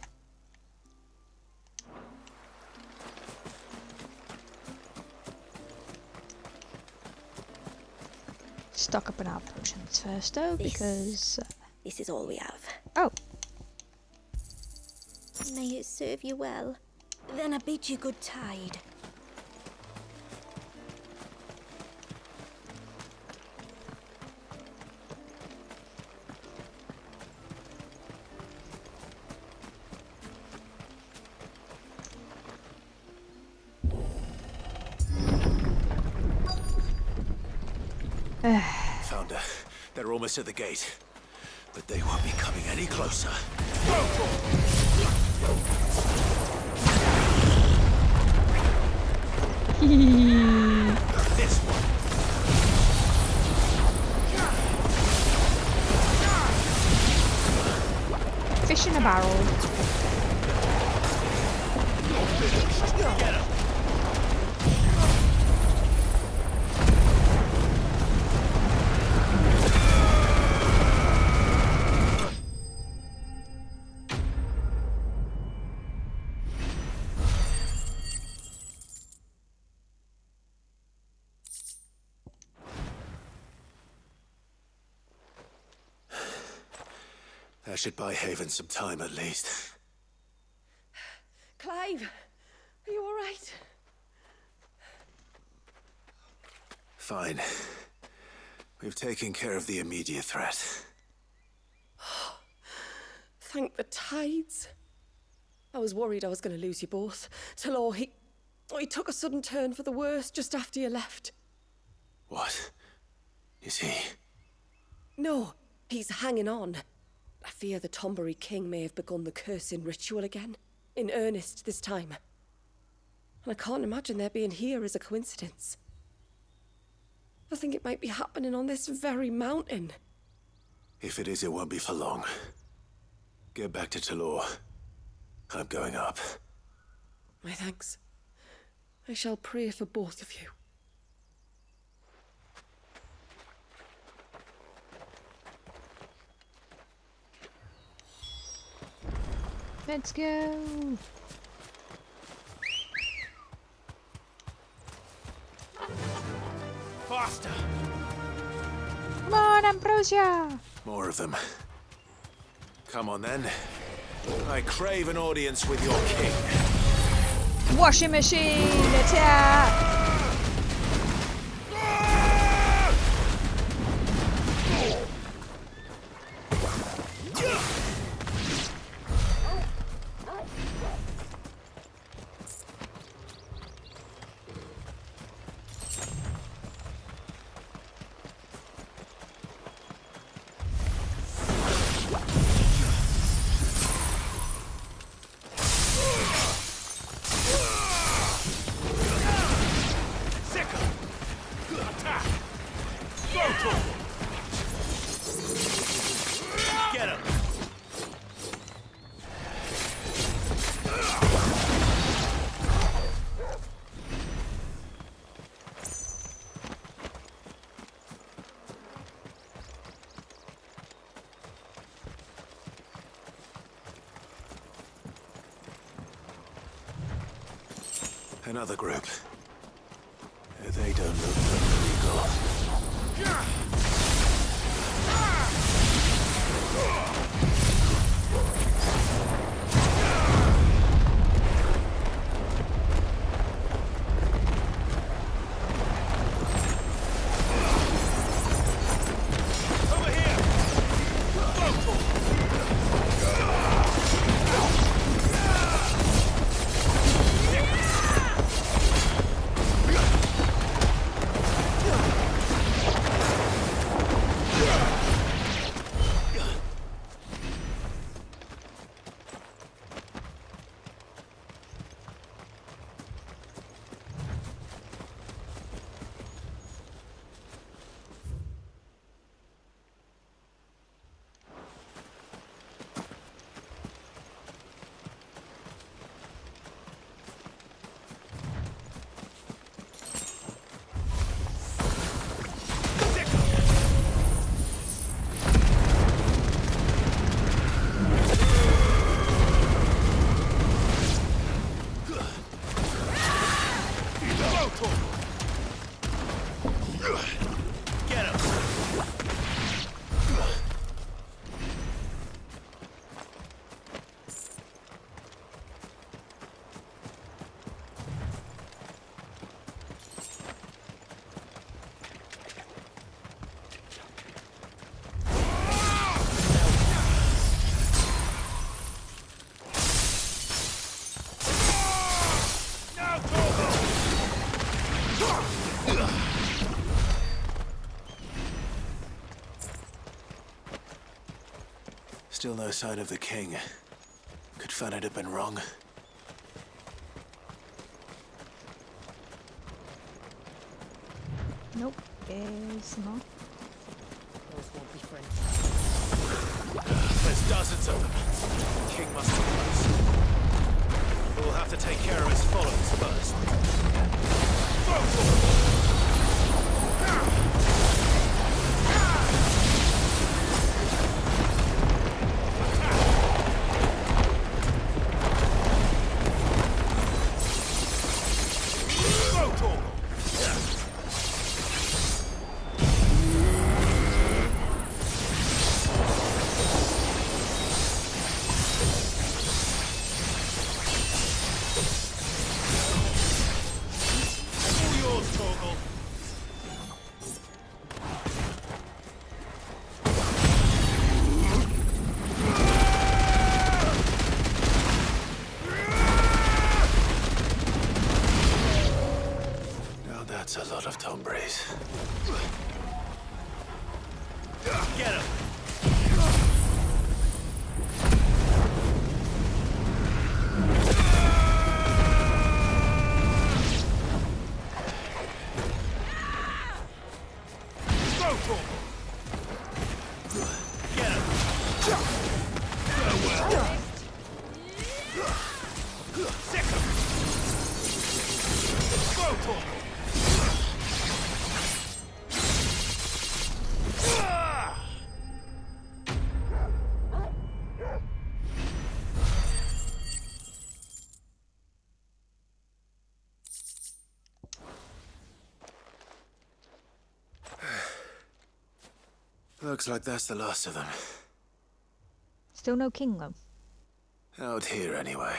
Stock up on our potions first, though, because. This is all we have. Oh. May it serve you well. Then I bid you good tide. Found her. They're almost at the gate. But they won't be coming any closer. This one. Fish in a barrel. Get him. That should buy Haven some time at least. Clive, are you all right? Fine. We've taken care of the immediate threat. Thank the tides. I was worried I was going to lose you both. Talor, he took a sudden turn for the worse just after you left. What? Is he? No, he's hanging on. I fear the Tombury King may have begun the cursing ritual again. In earnest this time. And I can't imagine their being here as a coincidence. I think it might be happening on this very mountain. If it is, it won't be for long. Get back to Talor. I'm going up. My thanks. I shall pray for both of you. Let's go. Faster! Come on, Ambrosia. More of them. Come on then. I crave an audience with your king. Washing machine attack. Another group. They don't look very legal. Still no sign of the king. Could Fanit have been wrong? Nope, it's not. Those won't be friends. There's dozens of them. The king must be close. We'll have to take care of his followers first. That's a lot of Tombres. Get him! Get him! Farewell! Sick him! Throw to him! Looks like that's the last of them. Still no king, though. Out here, anyway.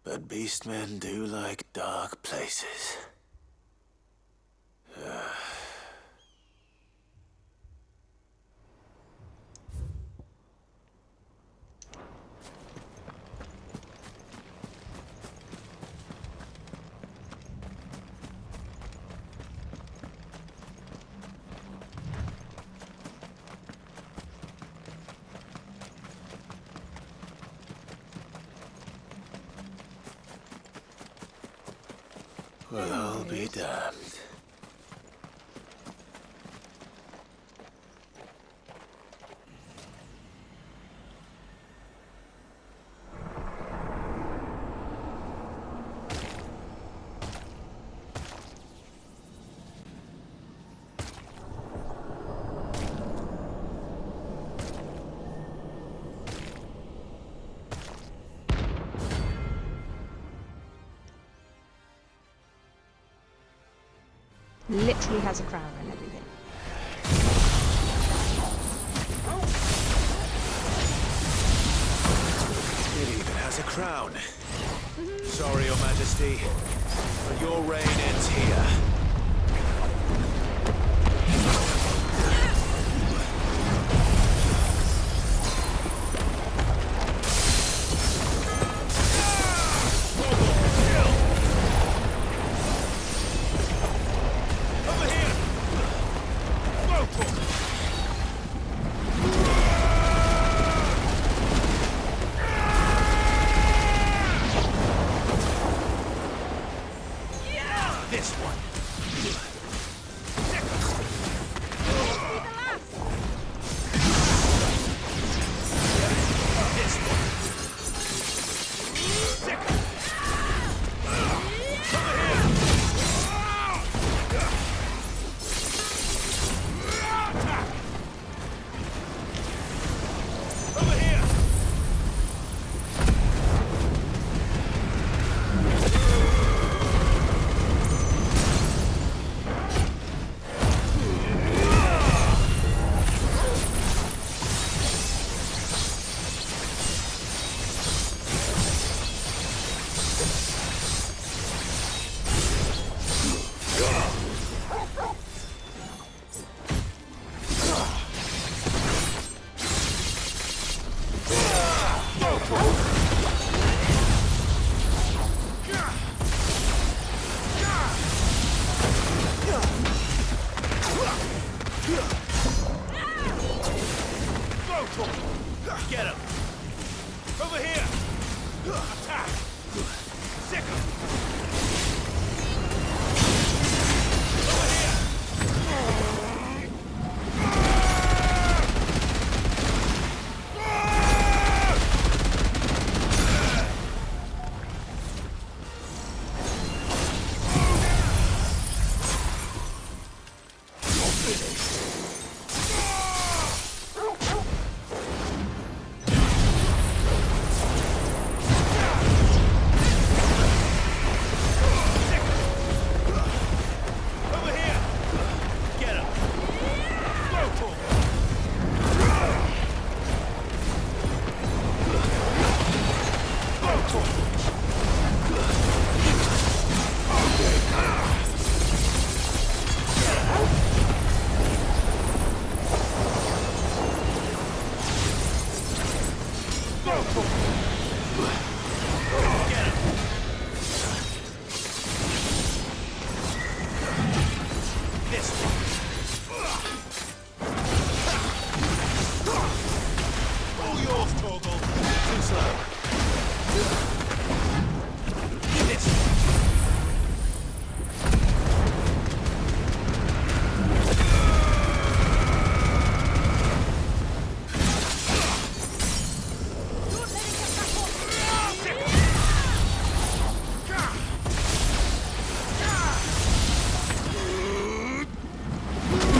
But beastmen do like dark places. Well, I'll be damned. literally has a crown and everything. It even has a crown. Sorry, Your Majesty, but your reign ends here. This one. Get him! Over here! Attack! Sick him! Over here!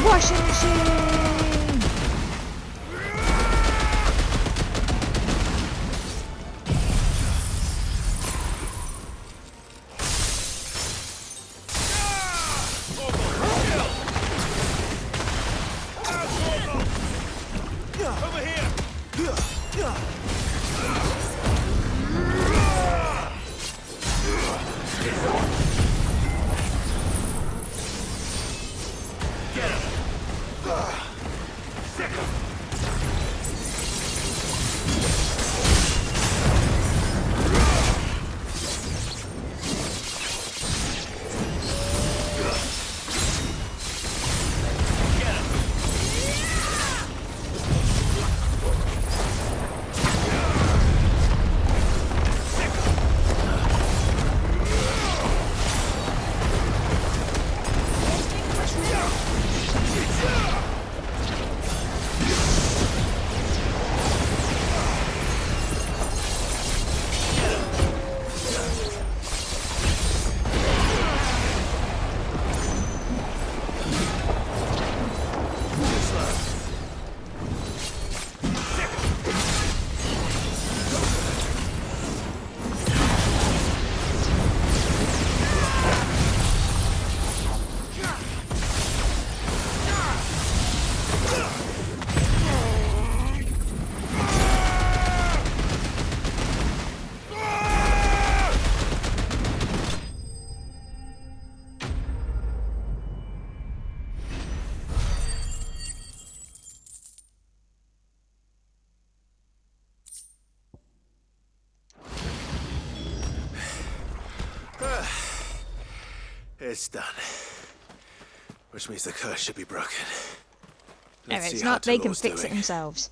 Washing machine! Over here! Get him! It's done. Which means the curse should be broken. No, Let's it's see how not. They can Talor's fix it doing. themselves.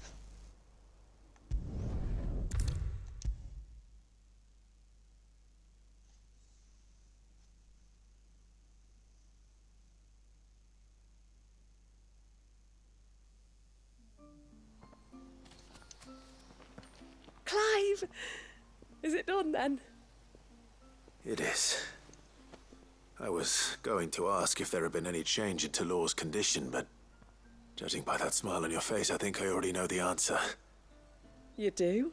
Clive! Is it done then? It is. I was going to ask if there had been any change in Talor's condition, but judging by that smile on your face, I think I already know the answer. You do?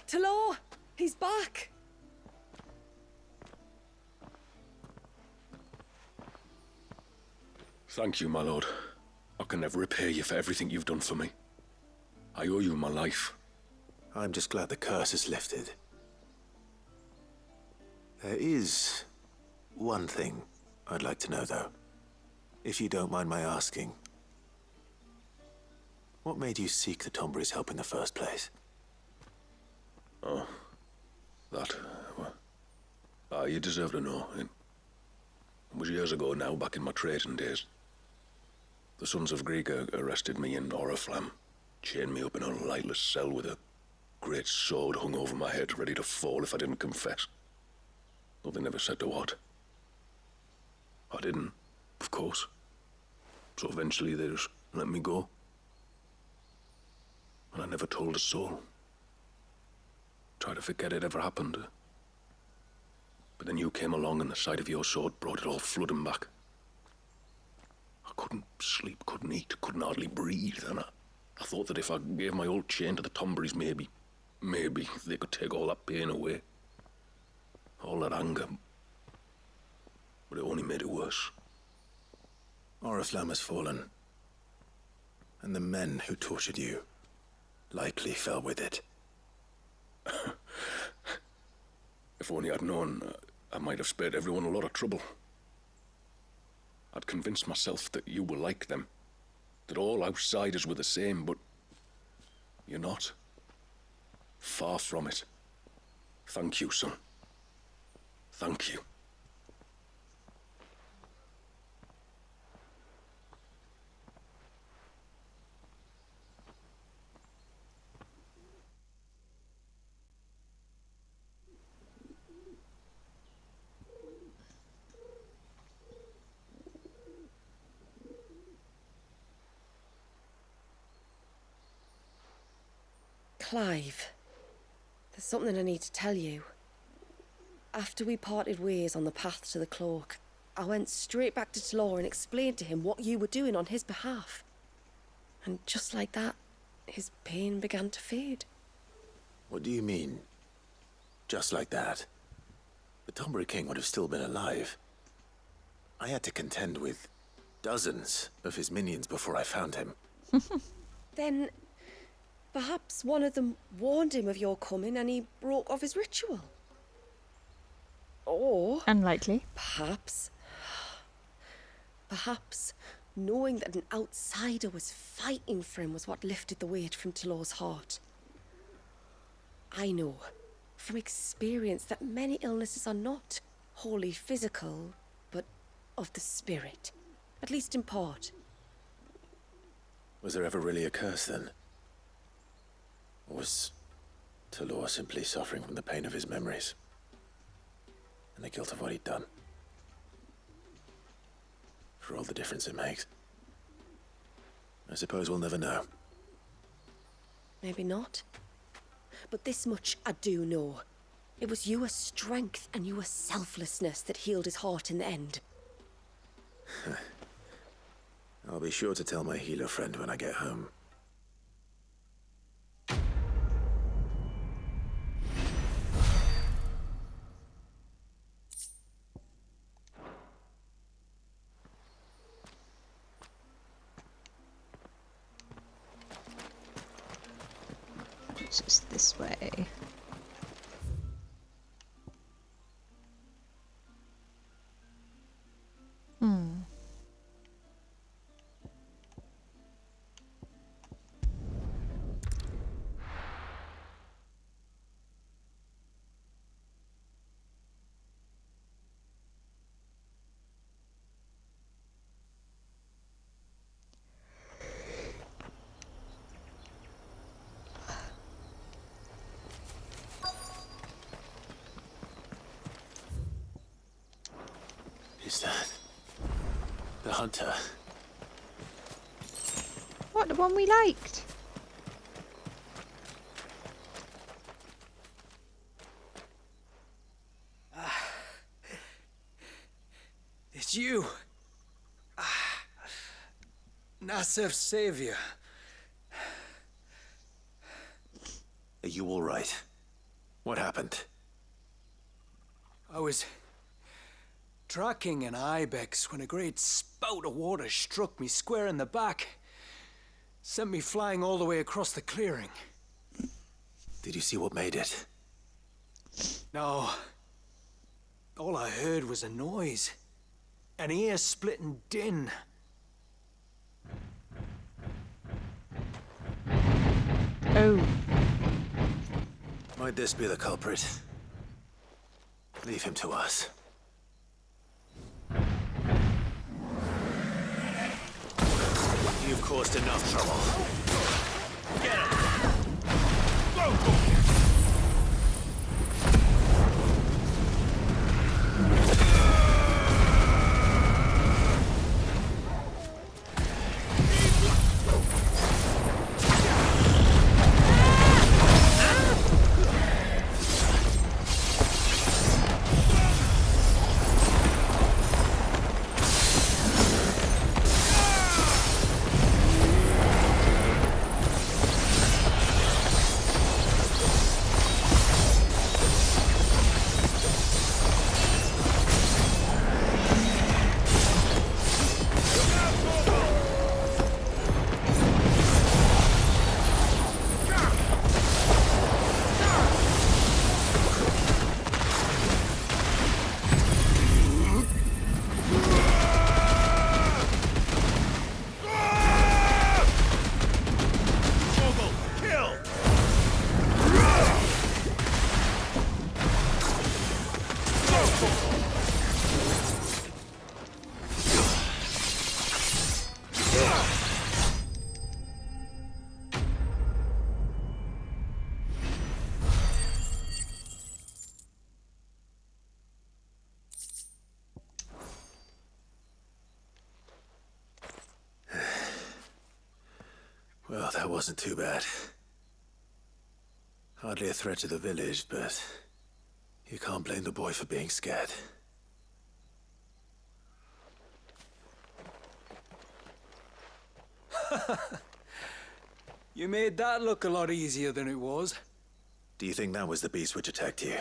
Talor! He's back! Thank you, my lord. I can never repay you for everything you've done for me. I owe you my life. I'm just glad the curse is lifted. There is one thing I'd like to know, though. If you don't mind my asking. What made you seek the Tombury's help in the first place? Oh, that... well, you deserve to know. It was years ago now, back in my trading days. The Sons of Greek arrested me in Oriflamme, chained me up in a lightless cell with a great sword hung over my head, ready to fall if I didn't confess. Though they never said to what. I didn't, of course. So eventually they just let me go. And I never told a soul. Tried to forget it ever happened. But then you came along and the sight of your sword brought it all flooding back. I couldn't sleep, couldn't eat, couldn't hardly breathe, and I thought that if I gave my old chain to the Tomburys, maybe they could take all that pain away. All that anger. But it only made it worse. Oriflamme has fallen. And the men who tortured you likely fell with it. If only I'd known, I might have spared everyone a lot of trouble. I'd convinced myself that you were like them, that all outsiders were the same, but you're not. Far from it. Thank you, son. Thank you. Clive, there's something I need to tell you. After we parted ways on the path to the cloak, I went straight back to Talor and explained to him what you were doing on his behalf. And just like that, his pain began to fade. What do you mean? Just like that? The Tombury King would have still been alive. I had to contend with dozens of his minions before I found him. Then perhaps one of them warned him of your coming and he broke off his ritual. Or... unlikely. Perhaps knowing that an outsider was fighting for him was what lifted the weight from Talor's heart. I know from experience that many illnesses are not wholly physical, but of the spirit, at least in part. Was there ever really a curse then? Or was Talor simply suffering from the pain of his memories? And the guilt of what he'd done? For all the difference it makes. I suppose we'll never know. Maybe not. But this much I do know. It was your strength and your selflessness that healed his heart in the end. I'll be sure to tell my healer friend when I get home. It's just this way. The hunter. What, the one we liked? It's you. Nasef's savior. Are you all right? What happened? I was tracking an ibex when a great spout of water struck me square in the back. Sent me flying all the way across the clearing. Did you see what made it? No. All I heard was a noise. An ear-splitting din. Oh. Might this be the culprit? Leave him to us. You've caused enough trouble. Get him! Go! Well, that wasn't too bad. Hardly a threat to the village, but you can't blame the boy for being scared. You made that look a lot easier than it was. Do you think that was the beast which attacked you?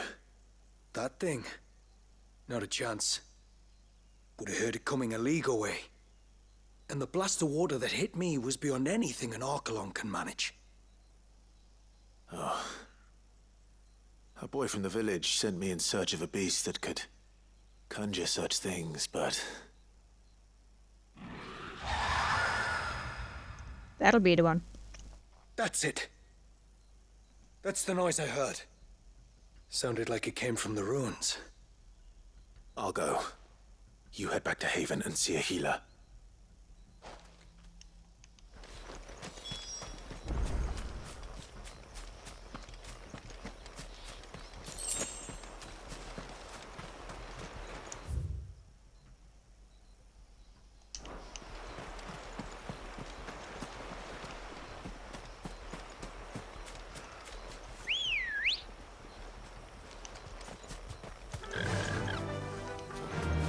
That thing? Not a chance. Would have heard it coming a league away. And the blast of water that hit me was beyond anything an Archelon can manage. Oh. A boy from the village sent me in search of a beast that could conjure such things, but... That'll be the one. That's it. That's the noise I heard. Sounded like it came from the ruins. I'll go. You head back to Haven and see a healer.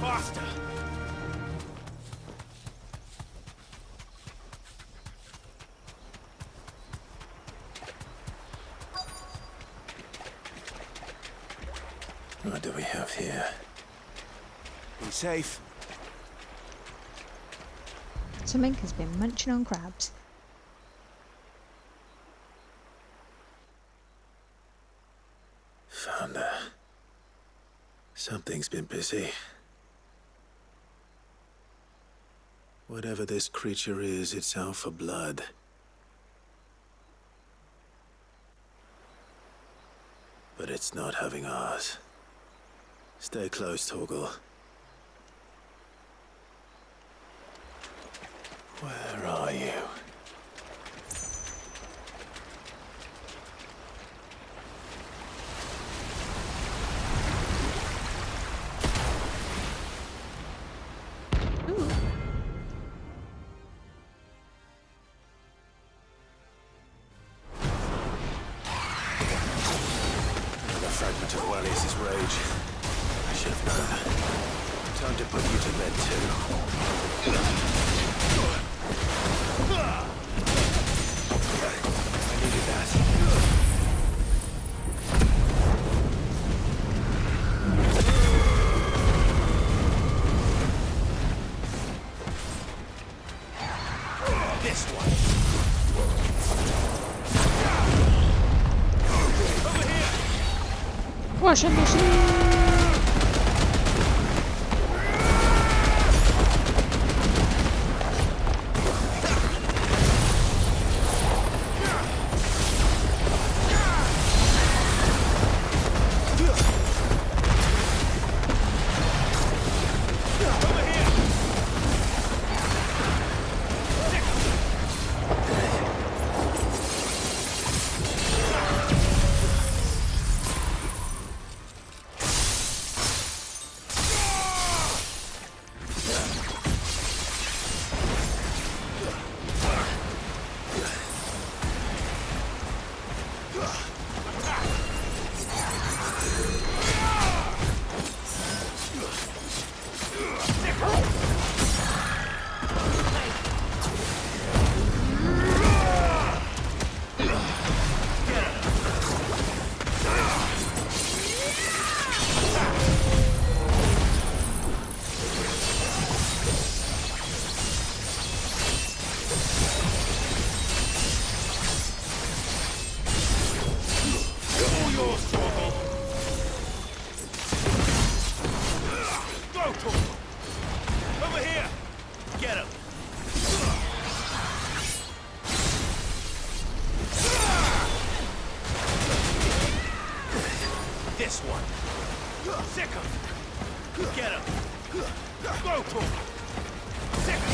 Faster! What do we have here? Be safe. Something has been munching on crabs. Found her. Something's been busy. Whatever this creature is, it's out for blood. But it's not having ours. Stay close, Torgal. Where are you? his rage. I should have known. Time to put you to bed, too. I needed that. This one. Over here. Washing machine. Over here! Get him! This one! Sick him! Get him! Go to him! Sick him!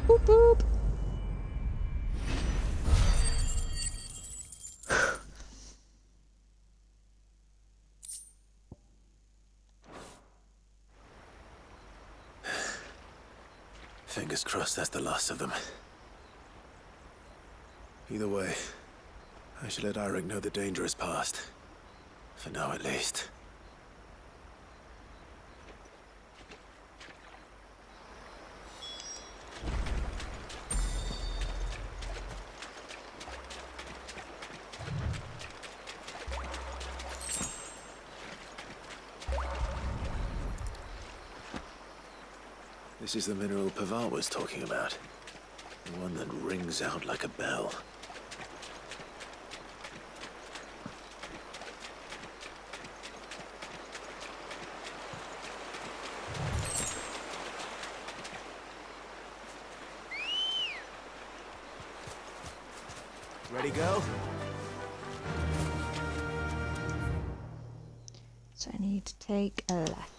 Boop boop. Fingers crossed that's the last of them. Either way, I should let Eirik know the danger is past. For now, at least. This is the mineral Pavar was talking about. The one that rings out like a bell. Ready, girl? So I need to take a left.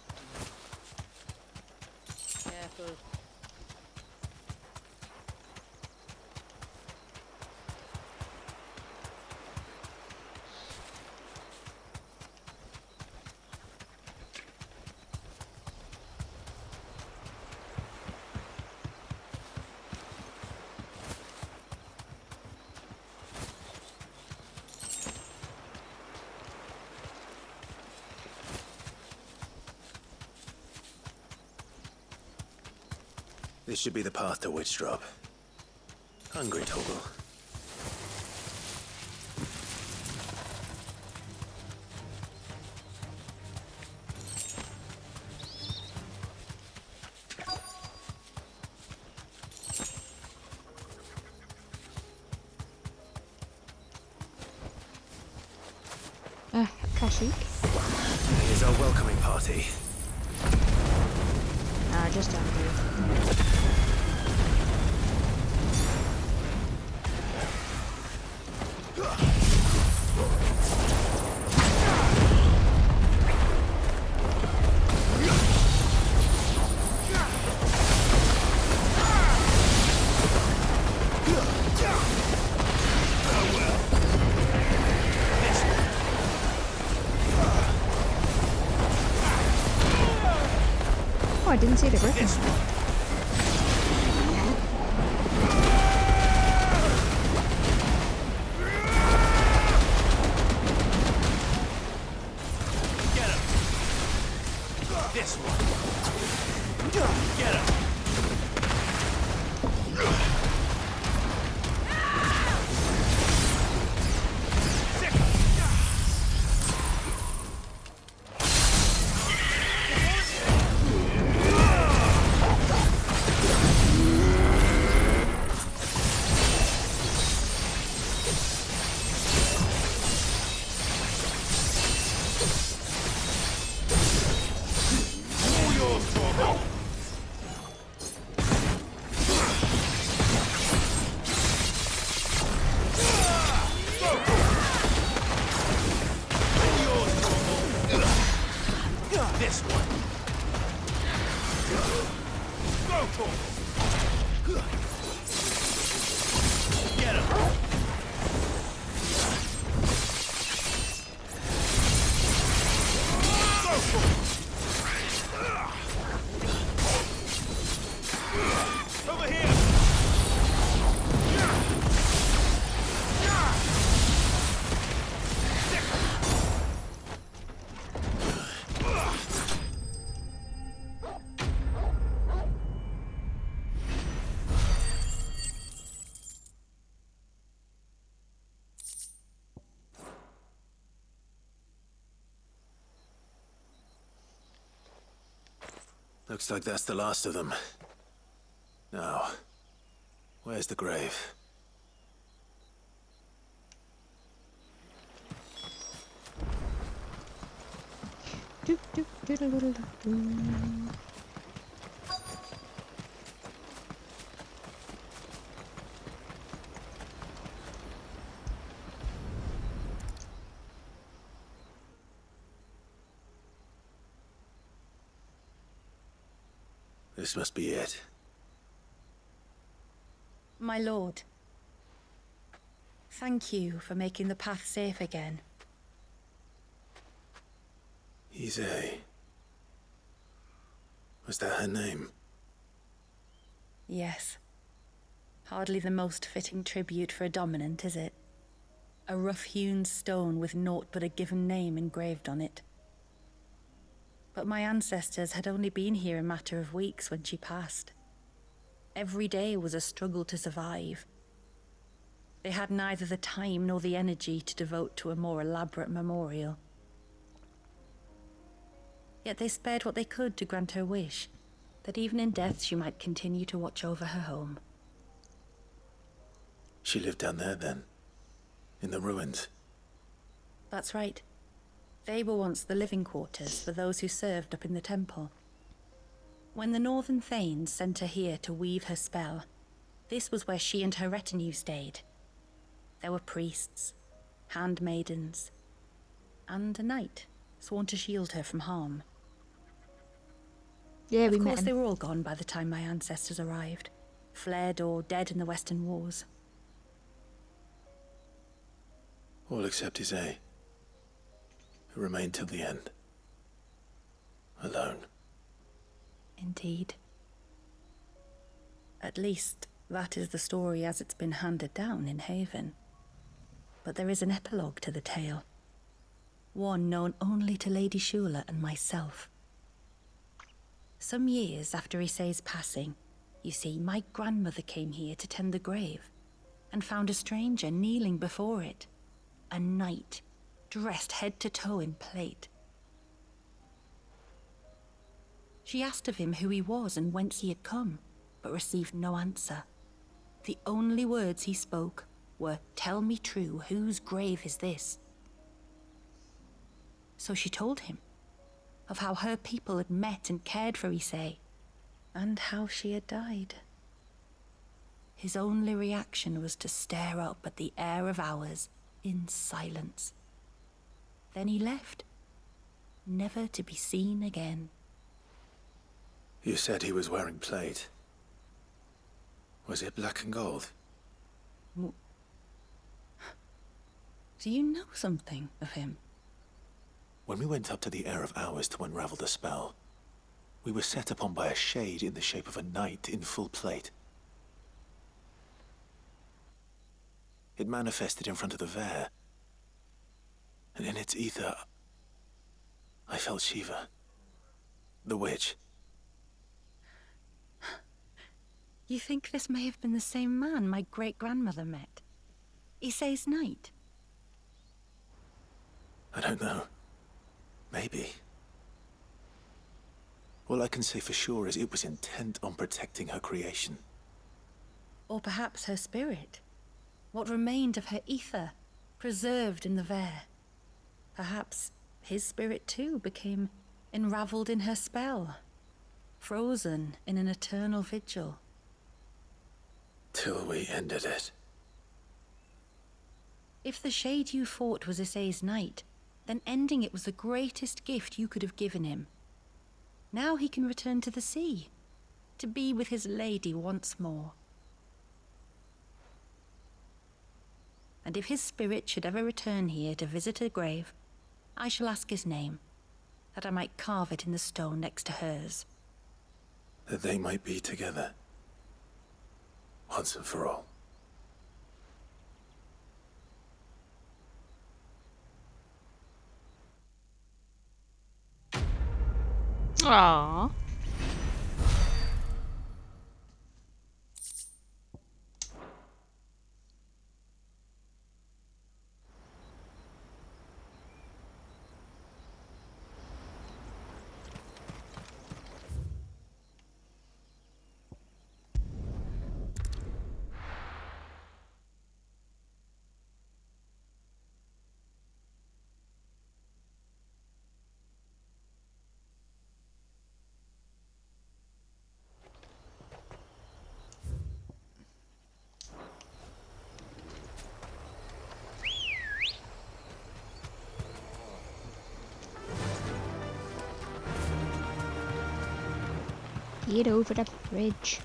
Careful. This should be the path to Witchdrop. Hungry, Toggle. Kashyyyk. Here's our welcoming party. Just down here. I didn't see the griffin. Get him! This one! Get him! This one. Go for it. Get him. Go for it. Over here. Looks like that's the last of them. Now, where's the grave? This must be it. My lord, thank you for making the path safe again. XVI. Was that her name? Yes. Hardly the most fitting tribute for a dominant, is it? A rough-hewn stone with naught but a given name engraved on it. But my ancestors had only been here a matter of weeks when she passed. Every day was a struggle to survive. They had neither the time nor the energy to devote to a more elaborate memorial. Yet they spared what they could to grant her wish, that even in death she might continue to watch over her home. She lived down there then? In the ruins? That's right. They were once the living quarters for those who served up in the temple. When the Northern Thanes sent her here to weave her spell, this was where she and her retinue stayed. There were priests, handmaidens, and a knight sworn to shield her from harm. Yeah, we Of met course, him. they were all gone by the time my ancestors arrived, fled or dead in the Western Wars. All except XVI, who remained till the end. Alone. Indeed. At least, that is the story as it's been handed down in Haven. But there is an epilogue to the tale. One known only to Lady Shula and myself. Some years after XVI's passing, you see, my grandmother came here to tend the grave, and found a stranger kneeling before it. A knight, dressed head to toe in plate. She asked of him who he was and whence he had come, but received no answer. The only words he spoke were, "Tell me true, whose grave is this?" So she told him of how her people had met and cared for XVII, and how she had died. His only reaction was to stare up at the air of hours in silence. Then he left, never to be seen again. You said he was wearing plate. Was it black and gold? Do you know something of him? When we went up to the Air of Hours to unravel the spell, we were set upon by a shade in the shape of a knight in full plate. It manifested in front of the Vare, and in its ether, I felt Shiva, the witch. You think this may have been the same man my great-grandmother met? XVI's knight? I don't know. Maybe. All I can say for sure is it was intent on protecting her creation. Or perhaps her spirit? What remained of her ether, preserved in the Vare? Perhaps his spirit too became enraveled in her spell, frozen in an eternal vigil. Till we ended it. If the shade you fought was XVI's knight, then ending it was the greatest gift you could have given him. Now he can return to the sea, to be with his lady once more. And if his spirit should ever return here to visit her grave, I shall ask his name, that I might carve it in the stone next to hers. That they might be together. Once and for all. Aww. Get over the bridge.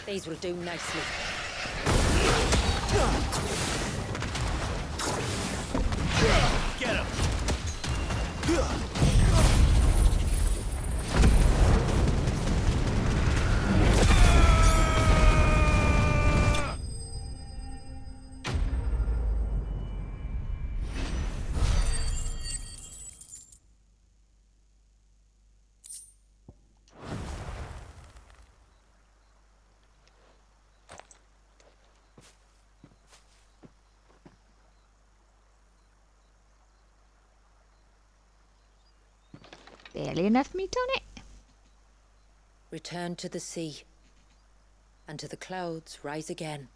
These will do nicely. Get him! Barely enough meat on it. Return to the sea, and to the clouds rise again.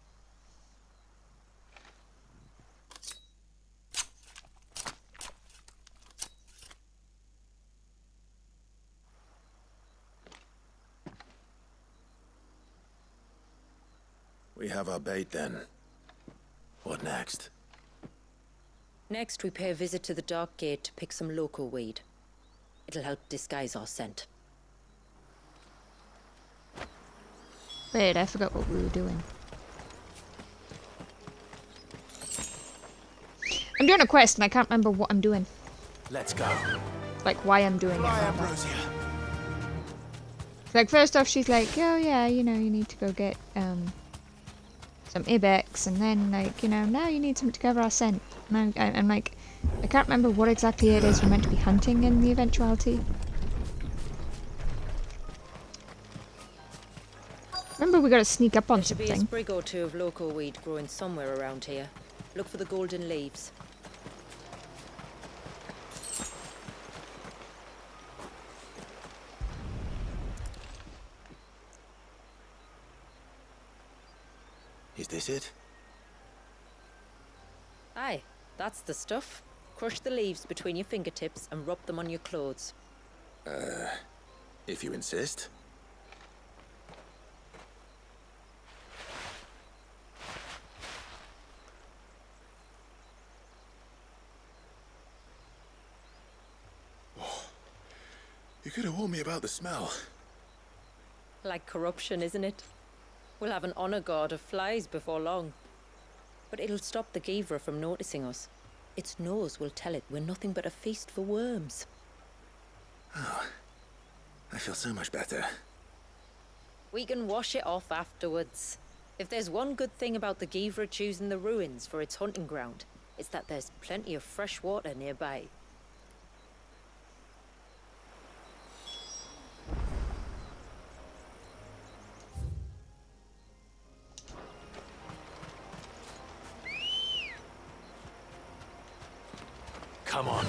We have our bait then. What next? Next, we pay a visit to the Dark Gate to pick some local weed. It'll help disguise our scent. Wait, I forgot what we were doing. I'm doing a quest and I can't remember what I'm doing. Let's go. Like why I'm doing it. Fly, rather. Ambrosia. Like first off she's like, oh yeah, you know, you need to go get some ibex, and then like, you know, now you need something to cover our scent. And I'm like, I can't remember what exactly it is we're meant to be hunting in the eventuality. Remember we gotta sneak up on There should be a something. sprig or two of local weed growing somewhere around here. Look for the golden leaves. Is this it? Aye, that's the stuff. Crush the leaves between your fingertips and rub them on your clothes. If you insist. You could have warned me about the smell. Like corruption, isn't it? We'll have an honor guard of flies before long. But it'll stop the Givra from noticing us. Its nose will tell it we're nothing but a feast for worms. Oh, I feel so much better. We can wash it off afterwards. If there's one good thing about the Givra choosing the ruins for its hunting ground, it's that there's plenty of fresh water nearby. Come on.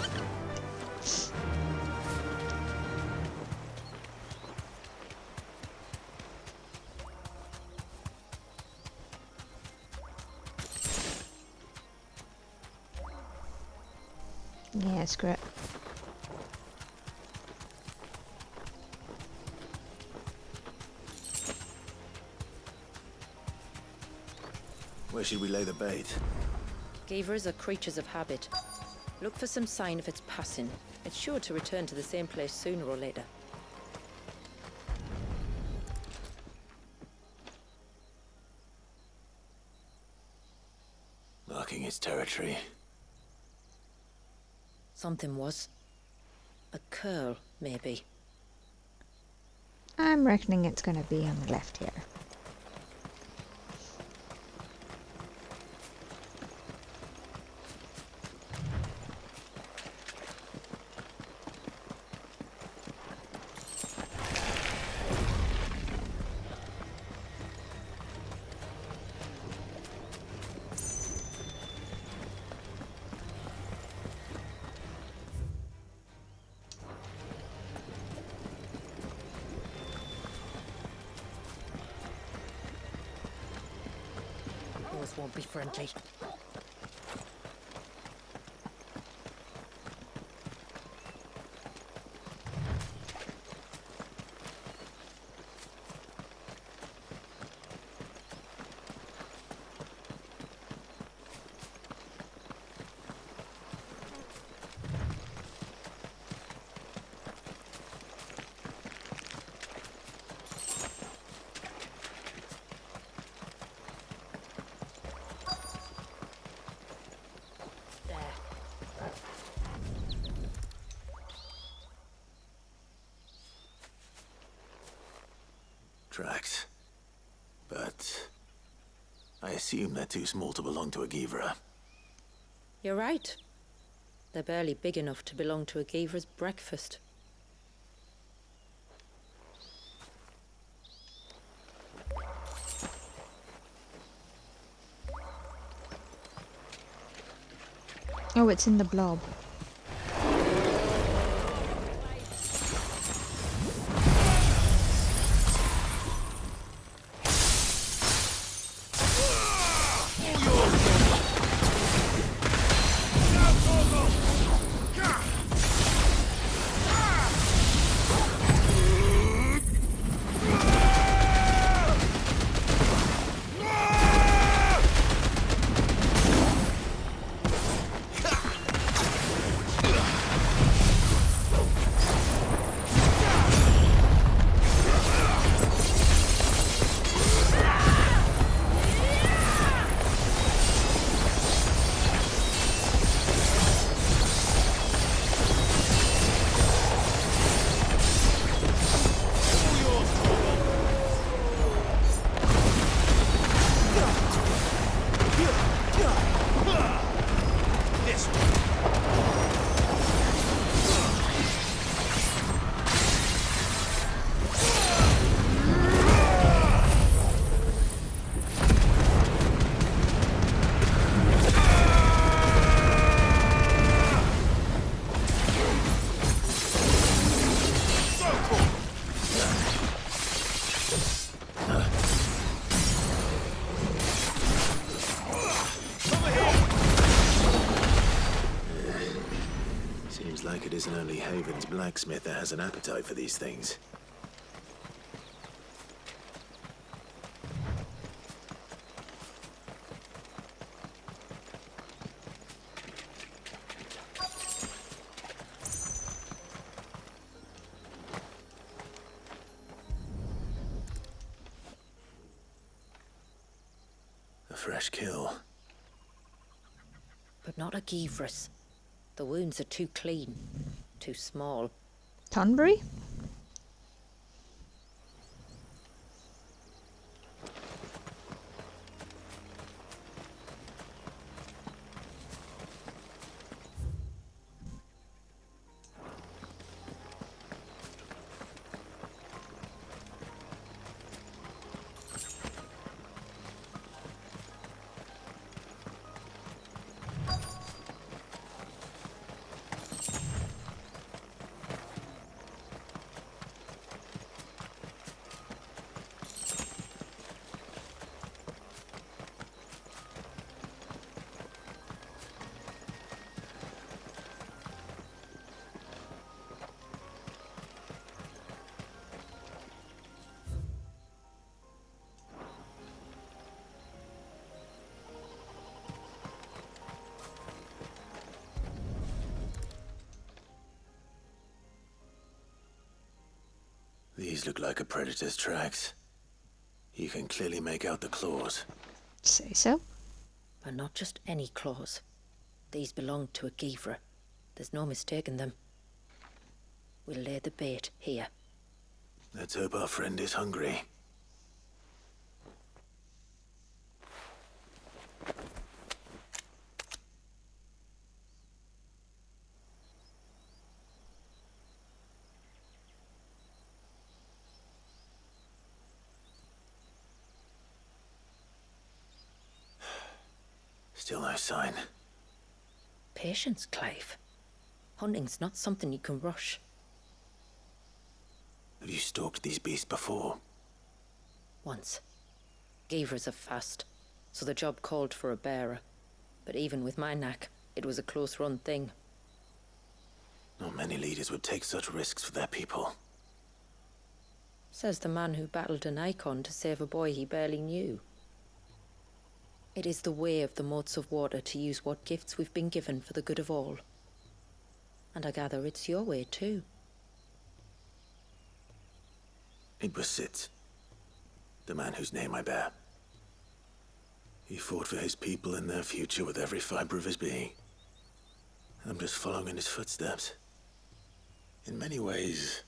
Yeah, screw it. Where should we lay the bait? Givras are creatures of habit. Look for some sign of its passing. It's sure to return to the same place sooner or later. Marking its territory. Something was. A curl, maybe. I'm reckoning it's gonna be on the left here. Yours won't be friendly. Tracks. But I assume they're too small to belong to a Givra. You're right. They're barely big enough to belong to a Givra's breakfast. Oh, it's in the blob. isn't only Haven's blacksmith that has an appetite for these things. A fresh kill. But not a Givras. The wounds are too clean, too small. Tonbury? These look like a predator's tracks. You can clearly make out the claws. Say so. But not just any claws. These belong to a Givra. There's no mistaking them. We'll lay the bait here. Let's hope our friend is hungry. Still no sign. Patience, Clive. Hunting's not something you can rush. Have you stalked these beasts before? Once. Givras are fast, so the job called for a bearer. But even with my knack, it was a close-run thing. Not many leaders would take such risks for their people. Says the man who battled an icon to save a boy he barely knew. It is the way of the moats of water to use what gifts we've been given for the good of all. And I gather it's your way too. It was Sid, the man whose name I bear. He fought for his people and their future with every fiber of his being. I'm just following in his footsteps. In many ways,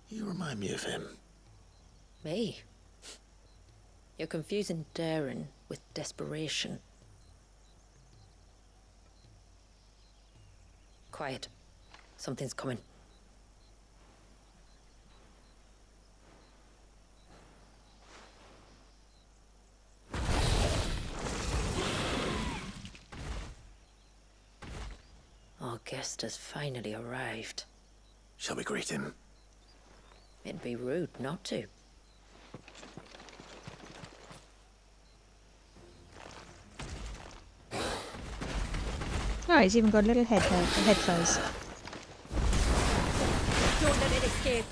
you remind me of him. Me? You're confusing daring with desperation. Quiet. Something's coming. Our guest has finally arrived. Shall we greet him? It'd be rude not to. Oh, he's even got a little head fuzz. Don't let it escape.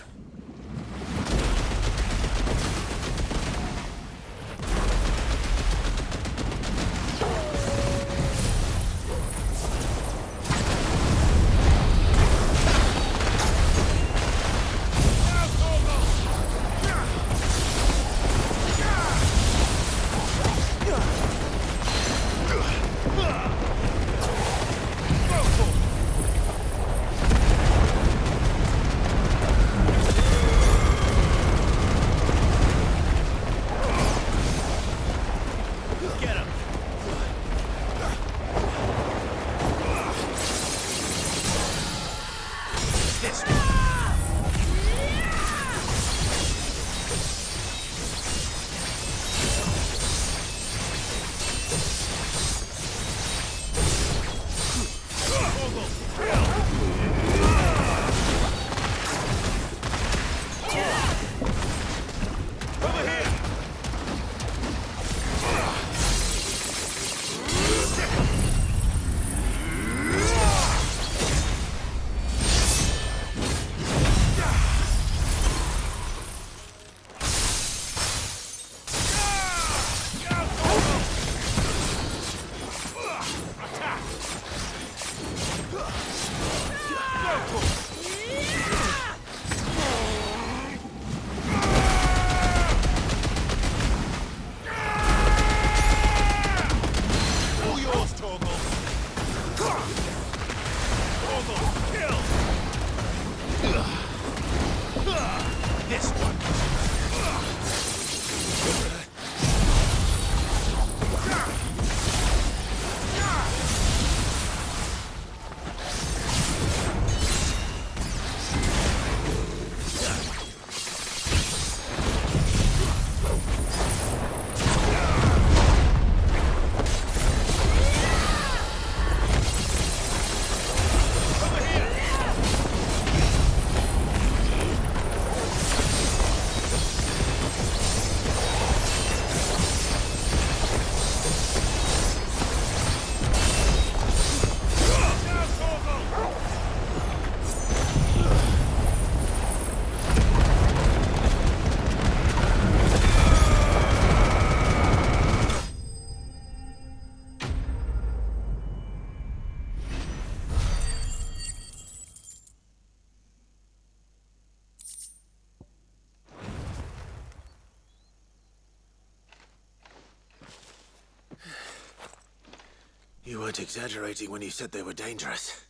You weren't exaggerating when you said they were dangerous.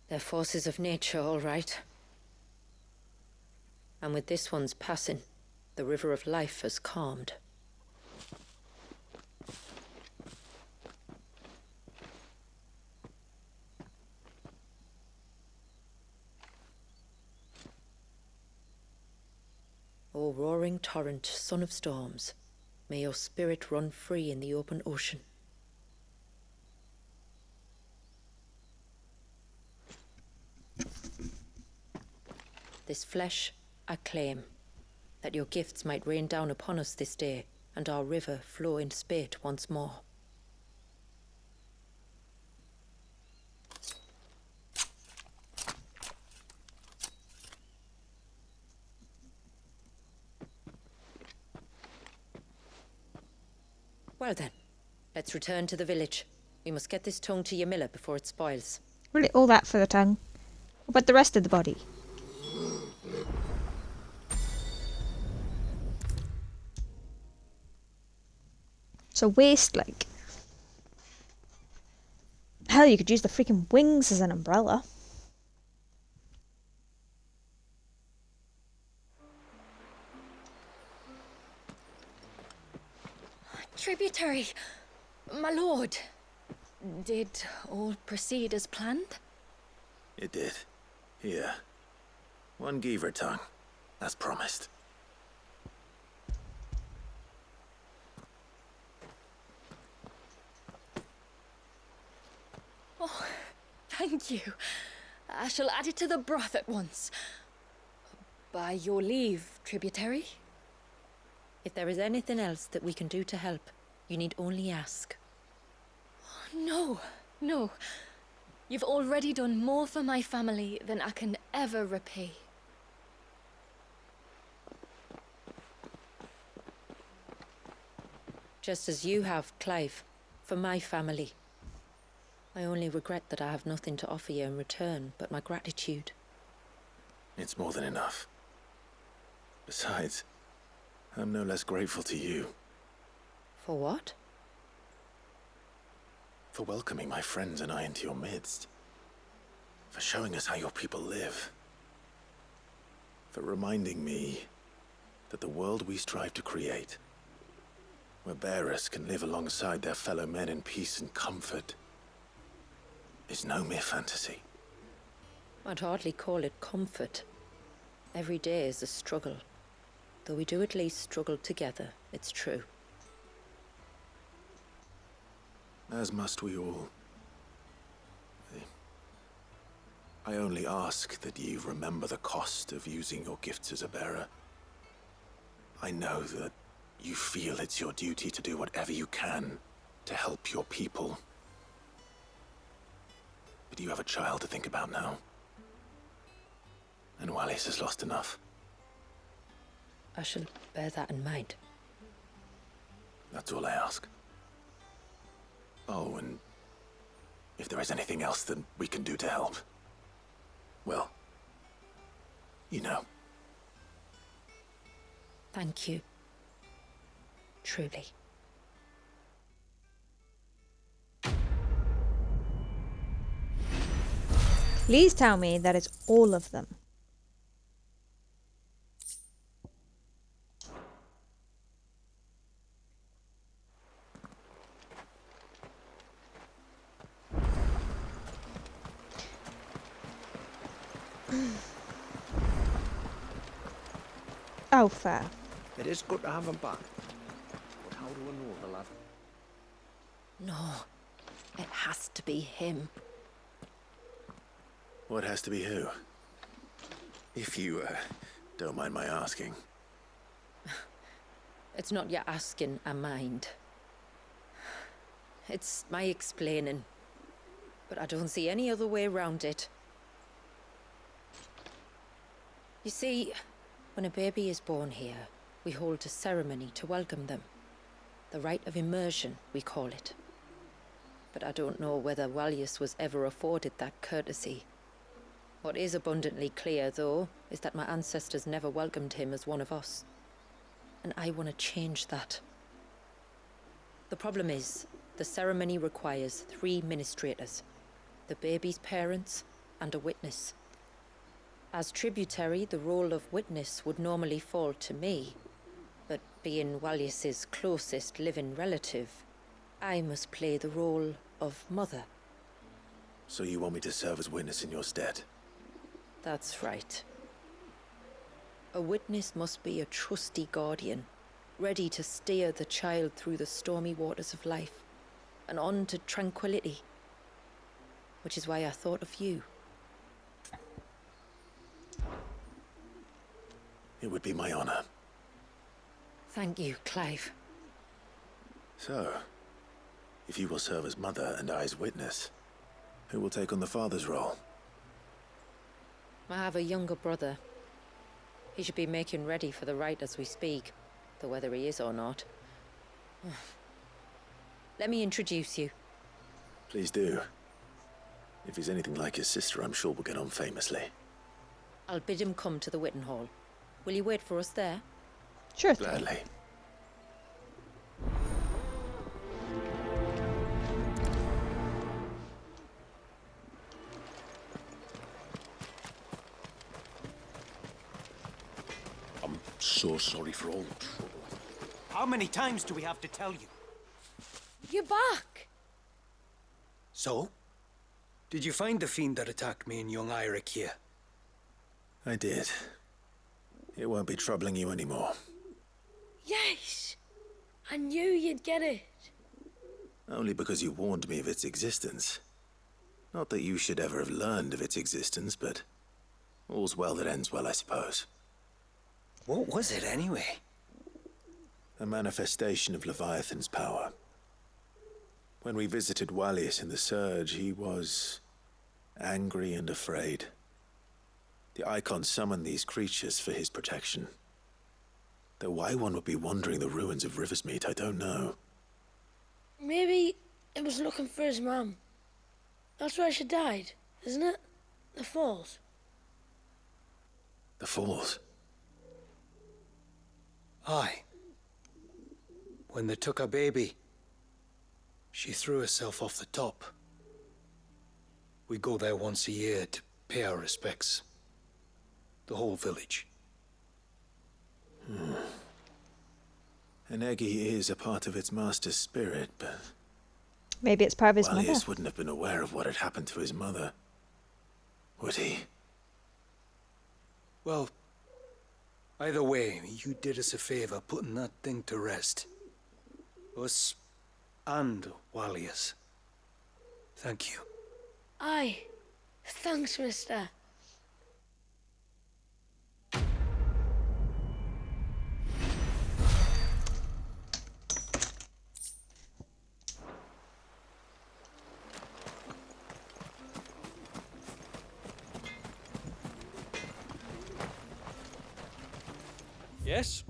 They're forces of nature, all right. And with this one's passing, the river of life has calmed. O roaring torrent, son of storms, may your spirit run free in the open ocean. This flesh I claim, that your gifts might rain down upon us this day, and our river flow in spate once more. Well then, let's return to the village. We must get this tongue to your miller before it spoils. Really, all that for the tongue. What about the rest of the body? So waste, like. Hell, you could use the freaking wings as an umbrella. Tributary, my lord. Did all proceed as planned? It did. Here. One Geaver tongue, as promised. Oh, thank you. I shall add it to the broth at once. By your leave, tributary. If there is anything else that we can do to help, you need only ask. No, no. You've already done more for my family than I can ever repay. Just as you have, Clive, for my family. I only regret that I have nothing to offer you in return but my gratitude. It's more than enough. Besides, I'm no less grateful to you. For what? For welcoming my friends and I into your midst. For showing us how your people live. For reminding me that the world we strive to create, where bearers can live alongside their fellow men in peace and comfort, is no mere fantasy. I'd hardly call it comfort. Every day is a struggle. Though we do at least struggle together, it's true. As must we all. I only ask that you remember the cost of using your gifts as a bearer. I know that you feel it's your duty to do whatever you can to help your people. But you have a child to think about now. And Wallis has lost enough. I shall bear that in mind. That's all I ask. Oh, and if there is anything else that we can do to help, well, you know. Thank you. Truly. Please tell me that it's all of them. Oh, fair. It is good to have him back. But how do I know the lad? No, it has to be him. What has to be who? If you, don't mind my asking. It's not your asking, I mind. It's my explaining. But I don't see any other way around it. You see, when a baby is born here, we hold a ceremony to welcome them. The rite of immersion, we call it. But I don't know whether Wallius was ever afforded that courtesy. What is abundantly clear, though, is that my ancestors never welcomed him as one of us. And I want to change that. The problem is The ceremony requires 3 ministrators, the baby's parents, and a witness. As tributary, the role of witness would normally fall to me, but being Wallace's closest living relative, I must play the role of mother. So you want me to serve as witness in your stead? That's right. A witness must be a trusty guardian, ready to steer the child through the stormy waters of life and on to tranquility. Which is why I thought of you. It would be my honor. Thank you, Clive. So, if you will serve as mother and I as witness, who will take on the father's role? I have a younger brother. He should be making ready for the rite as we speak, though whether he is or not. Let me introduce you. Please do. If he's anything like his sister, I'm sure we'll get on famously. I'll bid him come to the Witten Hall. Will you wait for us there? Sure. Gladly. I'm so sorry for all the trouble. How many times do we have to tell you? You're back! So? Did you find the fiend that attacked me and young Eirik here? I did. It won't be troubling you anymore. Yes! I knew you'd get it. Only because you warned me of its existence. Not that you should ever have learned of its existence, but all's well that ends well, I suppose. What was it anyway? A manifestation of Leviathan's power. When we visited Wallius in the Surge, he was angry and afraid. The Icon summoned these creatures for his protection. Though why one would be wandering the ruins of Riversmeet, I don't know. Maybe it was looking for his mum. That's where she died, isn't it? The Falls. The Falls? Aye. When they took her baby, she threw herself off the top. We go there once a year to pay our respects. The whole village. An Eggy is a part of its master's spirit, but... Maybe it's part of his mother. Wallius wouldn't have been aware of what had happened to his mother. Would he? Well, either way, you did us a favor putting that thing to rest. Us and Wallius. Thank you. Aye. Thanks, mister. Yes?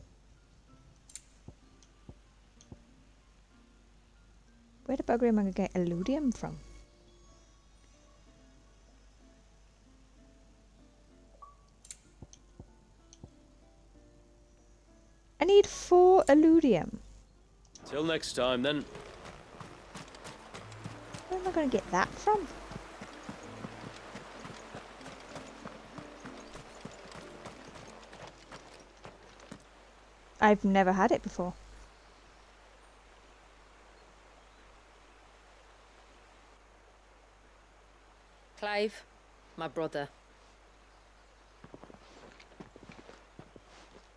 Where the bugger am I going to get Illudium from? I need 4 Illudium. Till next time, then. Where am I going to get that from? I've never had it before. Clive, my brother.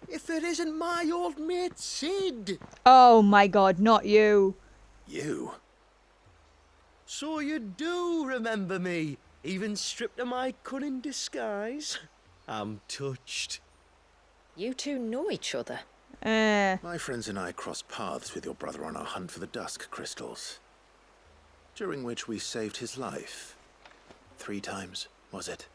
If it isn't my old mate Sid! Oh my god, not you! You? So you do remember me, even stripped of my cunning disguise? I'm touched. You two know each other. My friends and I crossed paths with your brother on our hunt for the Dusk Crystals, during which we saved his life. 3 times, was it?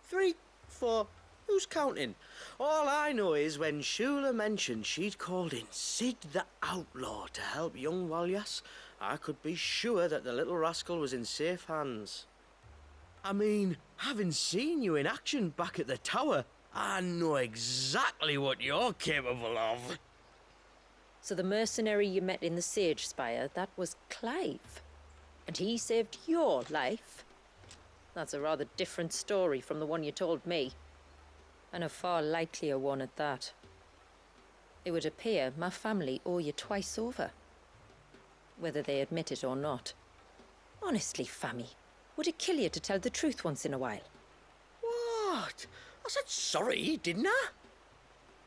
3, 4, who's counting? All I know is when Shula mentioned she'd called in Sid the Outlaw to help young Walyas, I could be sure that the little rascal was in safe hands. I mean, having seen you in action back at the tower, I know exactly what you're capable of. So the mercenary you met in the Sage Spire, that was Clive. And he saved your life. That's a rather different story from the one you told me. And a far likelier one at that. It would appear my family owe you twice over. Whether they admit it or not. Honestly, Fammy, would it kill you to tell the truth once in a while? What? I said sorry, didn't I?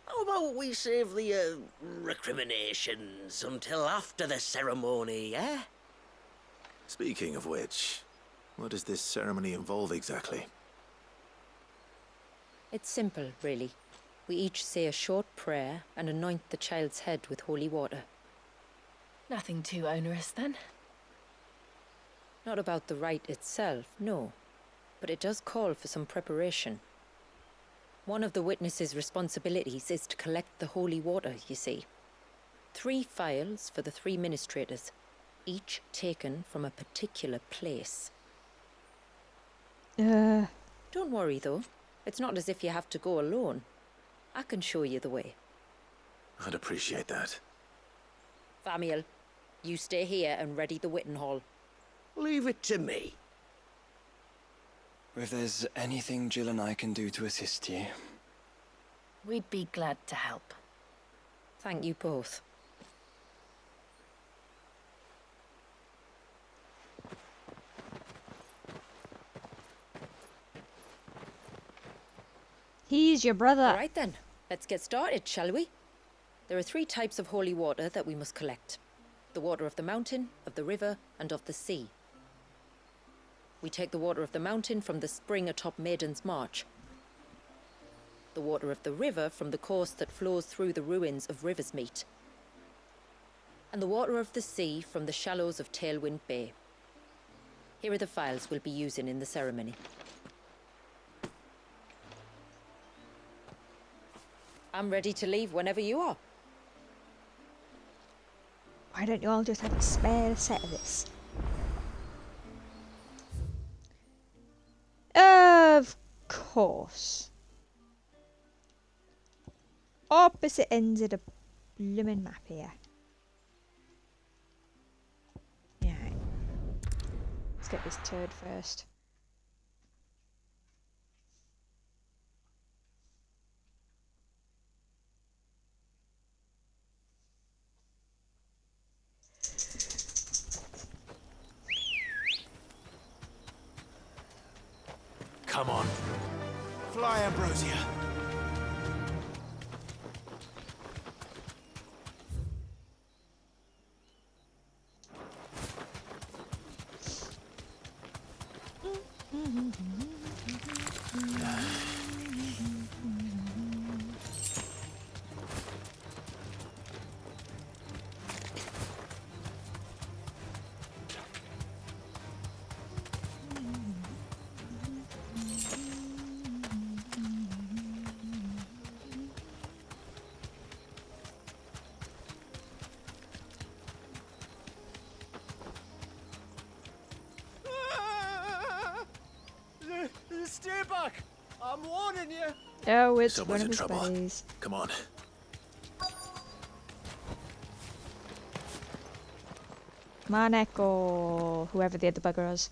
How about we save the recriminations until after the ceremony, eh? Speaking of which, what does this ceremony involve exactly? It's simple, really. We each say a short prayer and anoint the child's head with holy water. Nothing too onerous, then? Not about the rite itself, no. But it does call for some preparation. One of the witness's responsibilities is to collect the holy water, you see. 3 phials for the 3 ministrators, each taken from a particular place. Don't worry, though. It's not as if you have to go alone. I can show you the way. I'd appreciate that. Famiel, you stay here and ready the Witten Hall. Leave it to me. If there's anything Jill and I can do to assist you... We'd be glad to help. Thank you both. He's your brother. All right then, let's get started, shall we? There are 3 types of holy water that we must collect. The water of the mountain, of the river, and of the sea. We take the water of the mountain from the spring atop Maiden's March. The water of the river from the course that flows through the ruins of Riversmeet. And the water of the sea from the shallows of Tailwind Bay. Here are the phials we'll be using in the ceremony. I'm ready to leave whenever you are. Why don't you all just have a spare set of this? Of course. Opposite ends of the blooming map here. Yeah. Let's get this turd first. Come on. Fly, Ambrosia. Stay back! I'm warning you! Oh, it's Someone's one of in his trouble. buddies. Come on. Come on, Echo. Whoever the other bugger is.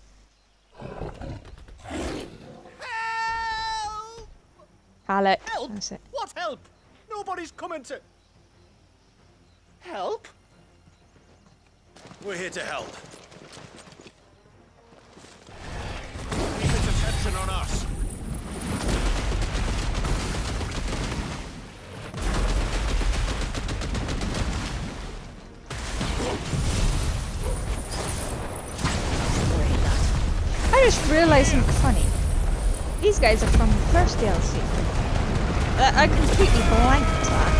Halleck. Help! That's it. What help? Nobody's coming to... Help? We're here to help. Keep its attention on us. I just realised something funny. These guys are from the first DLC. I completely blanked that.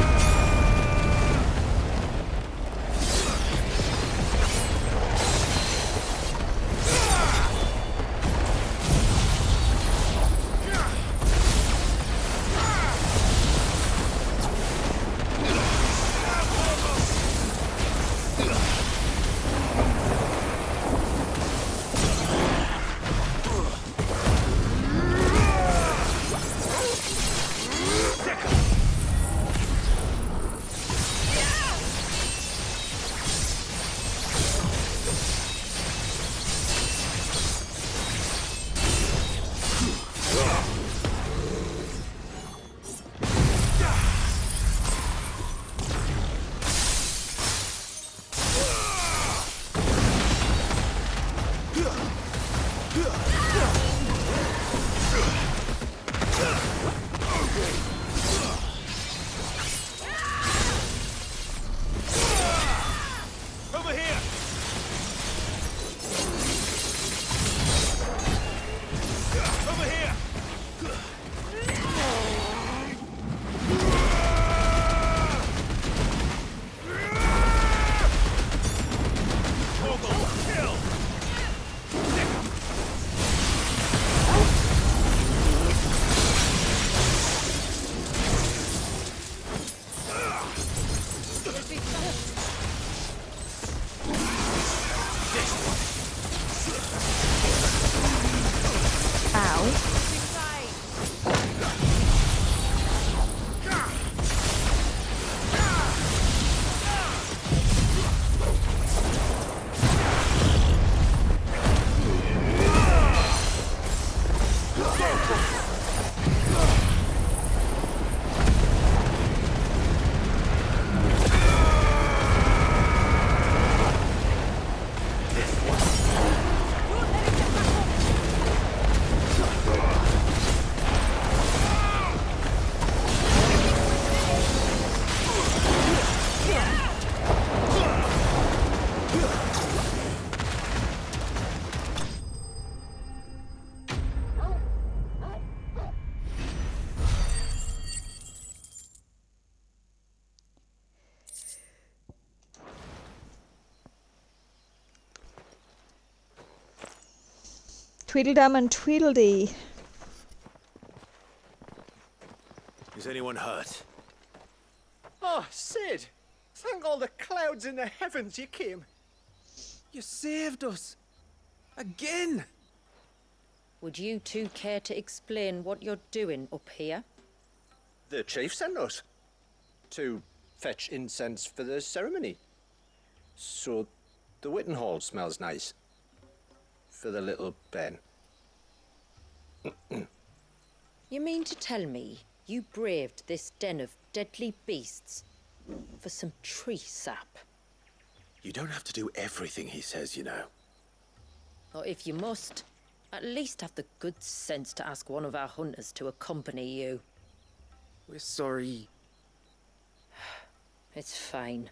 Tweedledum and Tweedledee. Is anyone hurt? Oh, Sid! Thank all the clouds in the heavens you came. You saved us. Again! Would you two care to explain what you're doing up here? The chief sent us to fetch incense for the ceremony. So the Witten Hall smells nice. For the little Ben. You mean to tell me you braved this den of deadly beasts for some tree sap? You don't have to do everything he says, you know. Or if you must, at least have the good sense to ask one of our hunters to accompany you. We're sorry. It's fine.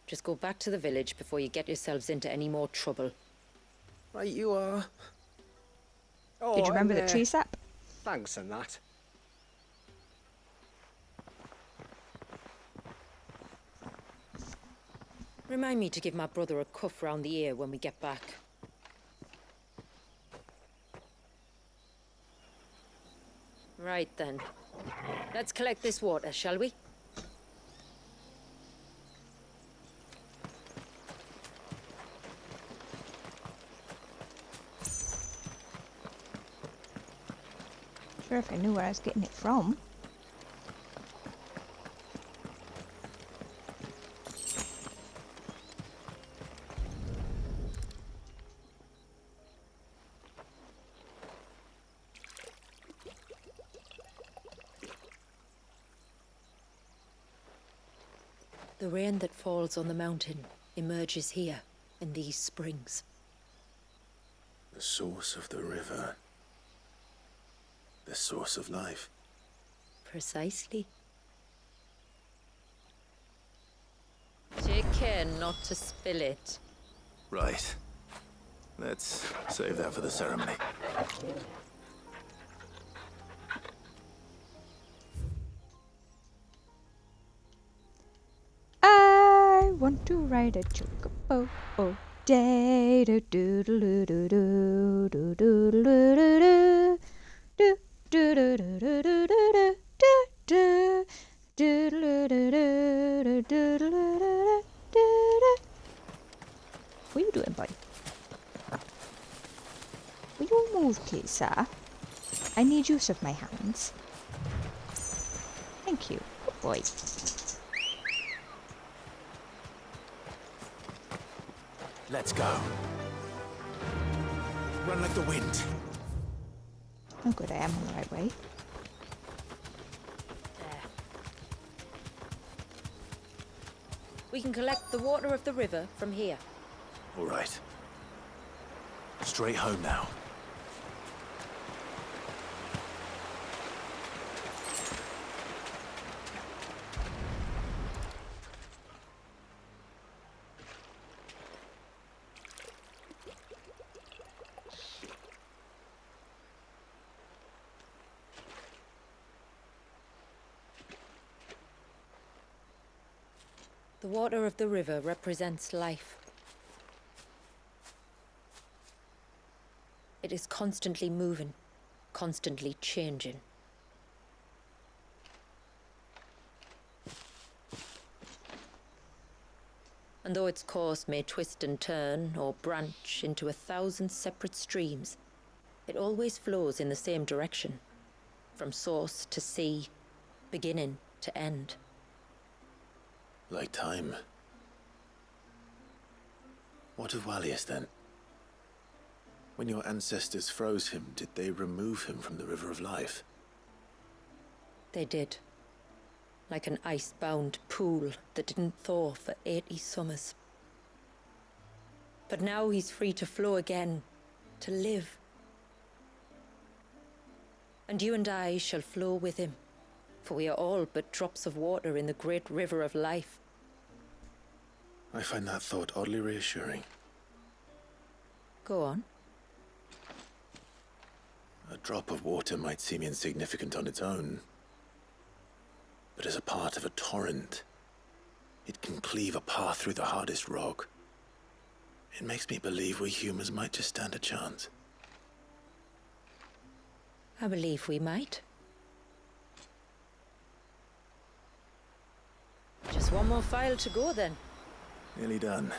Just go back to the village before you get yourselves into any more trouble. Right you are. Oh, Did you remember and, the tree sap? Thanks and that. Remind me to give my brother a cuff round the ear when we get back. Right then. Let's collect this water, shall we? Sure, if I knew where I was getting it from. The rain that falls on the mountain emerges here in these springs. The source of the river. The source of life. Precisely. Take care not to spill it. Right. Let's save that for the ceremony. I want to ride a chocobo all day. Do do do do do do do do do do do do do do do do do do. What are you doing, boy? Will you move, please, sir? I need use of my hands. Thank you. Good boy. Let's go. Run like the wind. Oh good, I am on the right way. There. We can collect the water of the river from here. All right. Straight home now. The water of the river represents life. It is constantly moving, constantly changing. And though its course may twist and turn or branch into 1,000 separate streams, it always flows in the same direction, from source to sea, beginning to end. Like time. What of Wallius then? When your ancestors froze him, did they remove him from the River of Life? They did. Like an ice-bound pool that didn't thaw for 80 summers. But now he's free to flow again, to live. And you and I shall flow with him, for we are all but drops of water in the great river of life. I find that thought oddly reassuring. Go on. A drop of water might seem insignificant on its own, but as a part of a torrent, it can cleave a path through the hardest rock. It makes me believe we humans might just stand a chance. I believe we might. Just one more file to go then. Nearly done.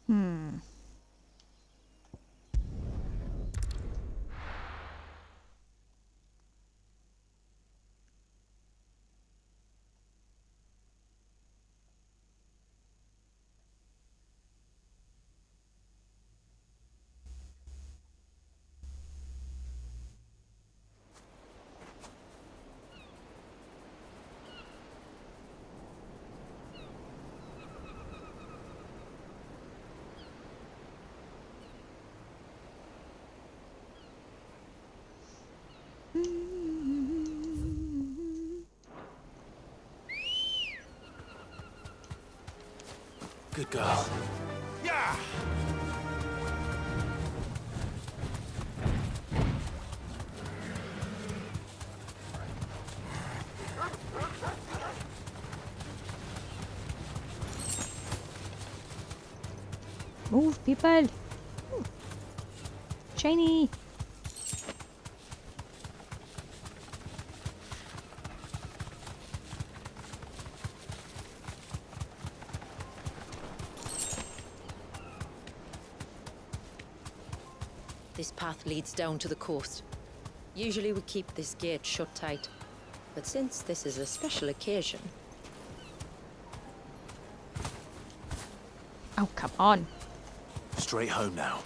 Hmm. Good girl. Yeah! Move, people! Shiny! This path leads down to the coast. Usually we keep this gate shut tight, but since this is a special occasion... Oh, come on. Straight home now.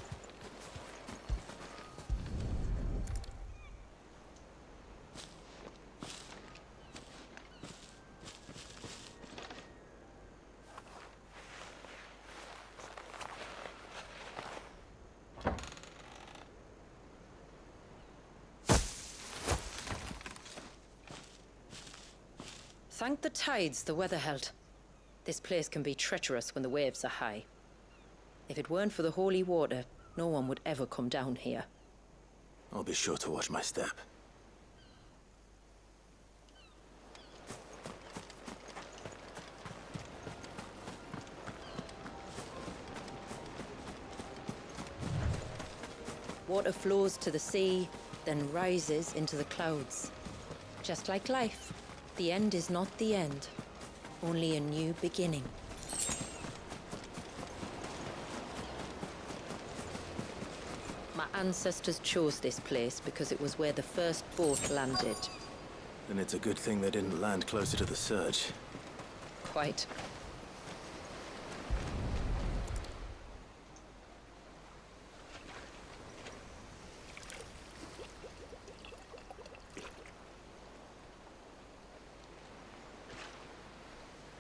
Thank the tides the weather held. This place can be treacherous when the waves are high. If it weren't for the holy water, no one would ever come down here. I'll be sure to watch my step. Water flows to the sea, then rises into the clouds. Just like life, the end is not the end, only a new beginning. My ancestors chose this place because it was where the first boat landed. Then it's a good thing they didn't land closer to the surge. Quite.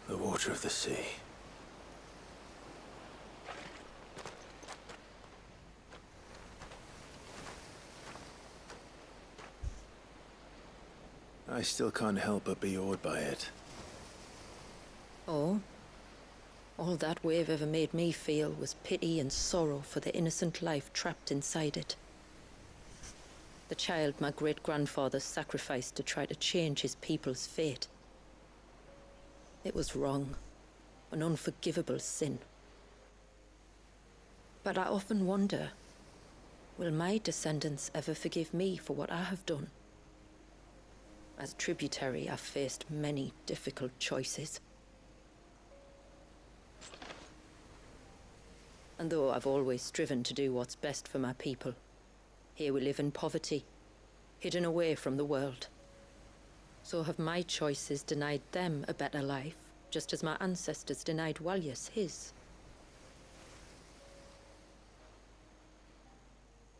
The water of the sea. I still can't help but be awed by it. Oh? All that wave ever made me feel was pity and sorrow for the innocent life trapped inside it. The child my great-grandfather sacrificed to try to change his people's fate. It was wrong, an unforgivable sin. But I often wonder, will my descendants ever forgive me for what I have done? As tributary, I've faced many difficult choices. And though I've always striven to do what's best for my people, here we live in poverty, hidden away from the world. So have my choices denied them a better life, just as my ancestors denied Walyas his?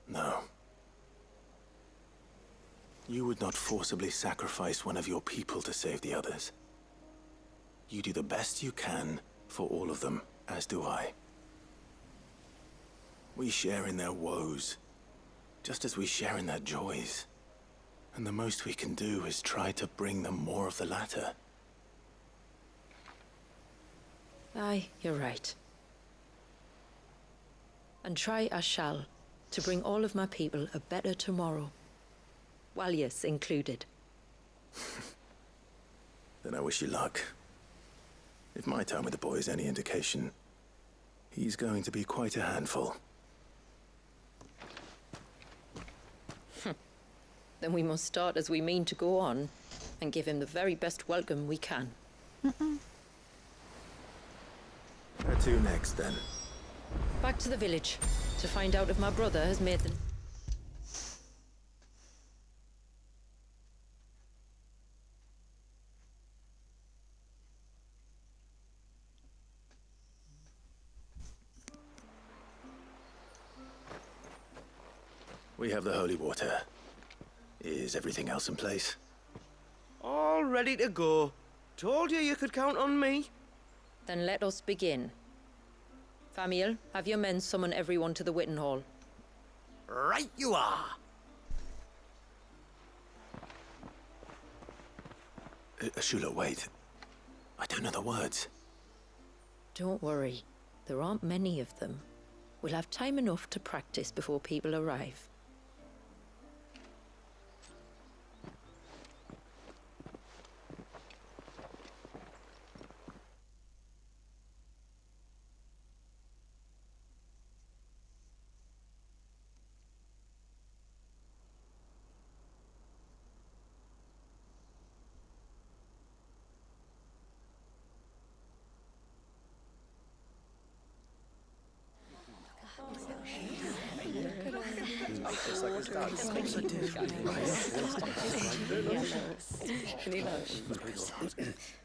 No. You would not forcibly sacrifice one of your people to save the others. You do the best you can for all of them, as do I. We share in their woes, just as we share in their joys. And the most we can do is try to bring them more of the latter. Aye, you're right. And try I shall, to bring all of my people a better tomorrow. Walyas included. Then I wish you luck. If my time with the boy is any indication, He's going to be quite a handful. Then we must start as we mean to go on, and give him the very best welcome we can. Where to next, then? Back to the village, to find out if my brother has made the... We have the holy water. Is everything else in place? All ready to go. Told you could count on me. Then let us begin. Famiel, have your men summon everyone to the Witten Hall. Right you are. Shula, wait. I don't know the words. Don't worry. There aren't many of them. We'll have time enough to practice before people arrive.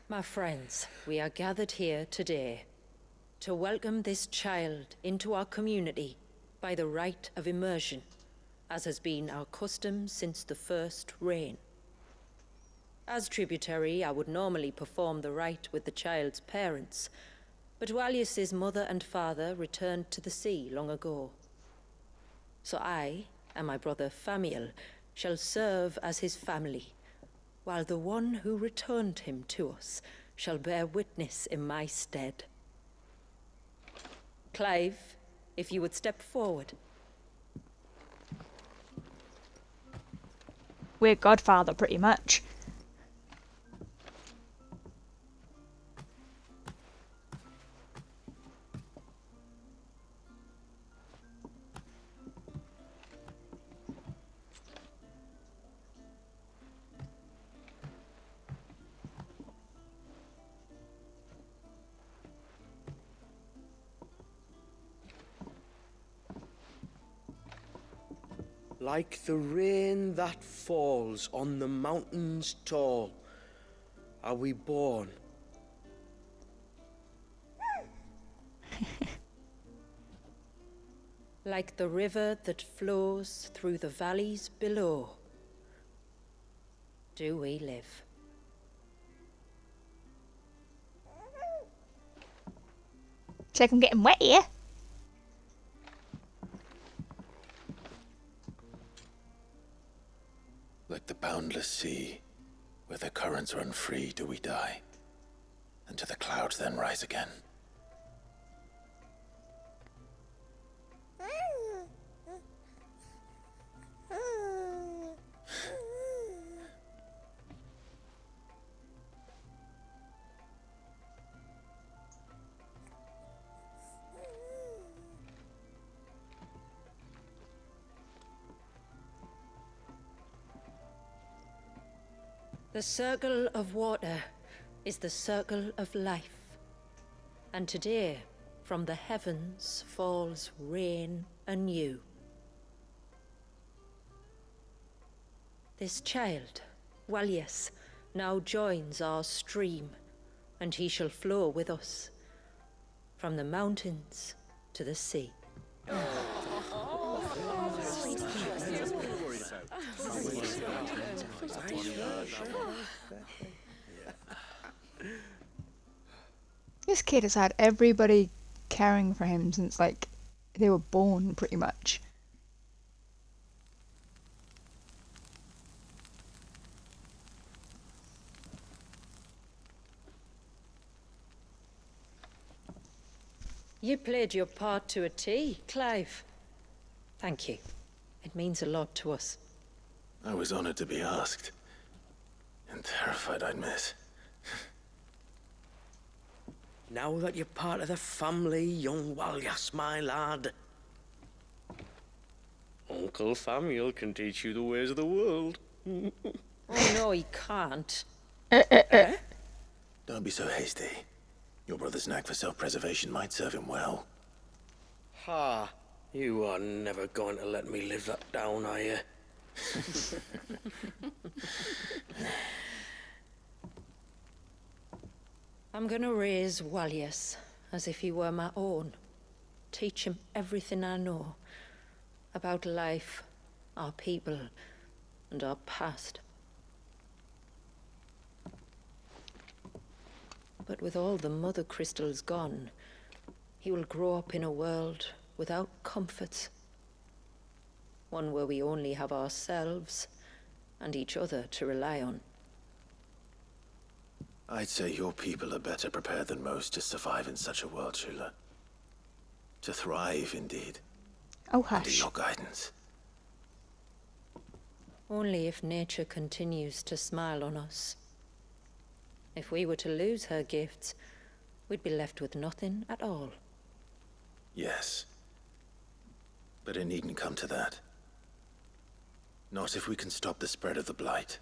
My friends, we are gathered here today to welcome this child into our community by the rite of immersion, as has been our custom since the first reign. As tributary, I would normally perform the rite with the child's parents, but Walius's mother and father returned to the sea long ago. So I and my brother Famiel shall serve as his family, while the one who returned him to us shall bear witness in my stead. Clive, if you would step forward. We're godfather, pretty much. Like the rain that falls on the mountains tall, are we born. Like the river that flows through the valleys below, do we live. It's like I'm getting wet here. Like the boundless sea, where the currents run free, do we die, and to the clouds then rise again. The circle of water is the circle of life. And today, from the heavens falls rain anew. This child, Walius, now joins our stream, and he shall flow with us, from the mountains to the sea. This kid has had everybody caring for him since, like, they were born, pretty much. You played your part to a T, Clive. Thank you. It means a lot to us. I was honored to be asked, and terrified I'd miss. Now that you're part of the family, young Walyas, my lad. Uncle Samuel can teach you the ways of the world. Oh, no, he can't. Don't be so hasty. Your brother's knack for self-preservation might serve him well. Ha! You are never going to let me live that down, are you? I'm gonna raise Walyas as if he were my own. Teach him everything I know about life, our people, and our past. But with all the mother crystals gone, he will grow up in a world without comforts. One where we only have ourselves and each other to rely on. I'd say your people are better prepared than most to survive in such a world, Shula. To thrive, indeed. Oh, Under hush. your guidance. Only if nature continues to smile on us. If we were to lose her gifts, we'd be left with nothing at all. Yes. But it needn't come to that. Not if we can stop the spread of the Blight.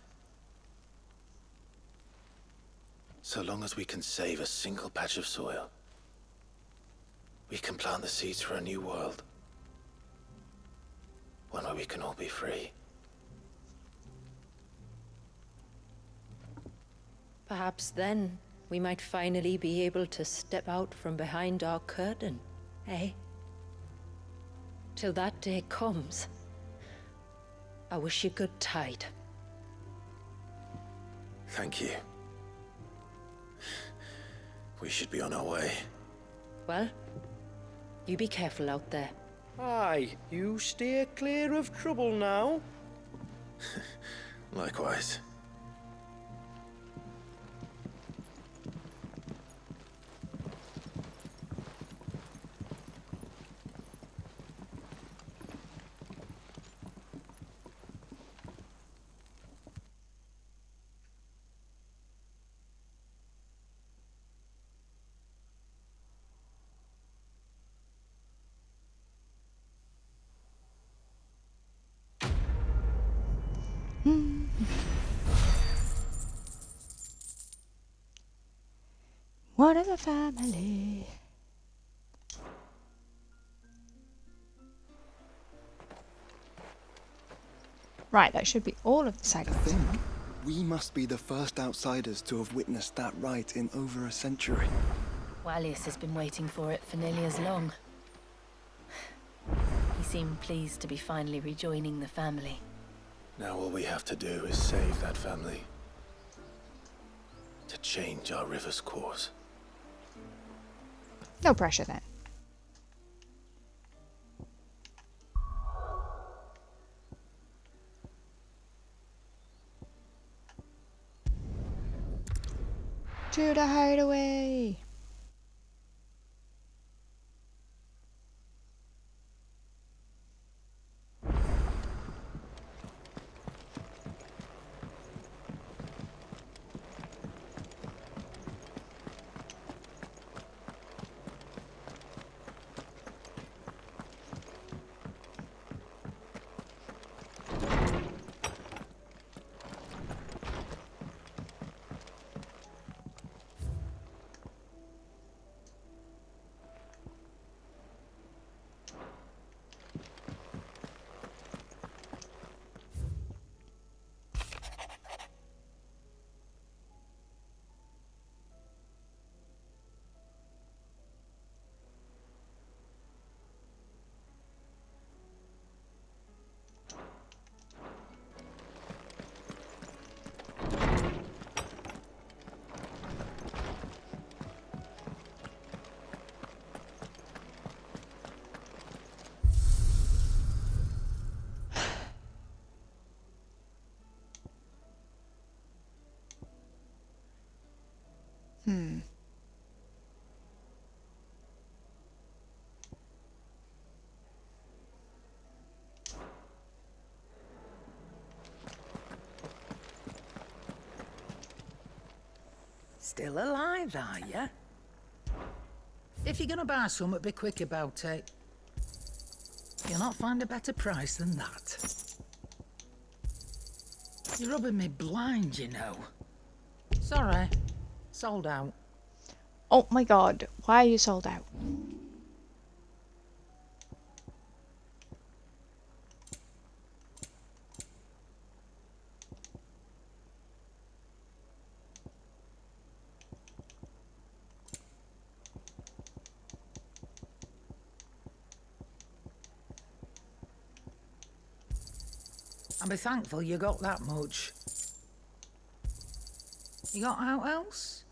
So long as we can save a single patch of soil, we can plant the seeds for a new world. One where we can all be free. Perhaps then we might finally be able to step out from behind our curtain, eh? Till that day comes, I wish you good tide. Thank you. We should be on our way. Well, you be careful out there. Aye, you steer clear of trouble now. Likewise. One of the family. Right, that should be all of the side quests. We must be the first outsiders to have witnessed that rite in over a century. Walyas has been waiting for it for nearly as long. He seemed pleased to be finally rejoining the family. Now all we have to do is save that family. To change our river's course. No pressure then. To the hideaway. Still alive, are ya? If you're gonna buy something, be quick about it. You'll not find a better price than that. You're rubbing me blind, you know. Sorry. Sold out. Oh my god, why are you sold out? I'll be thankful you got that much. You got out else?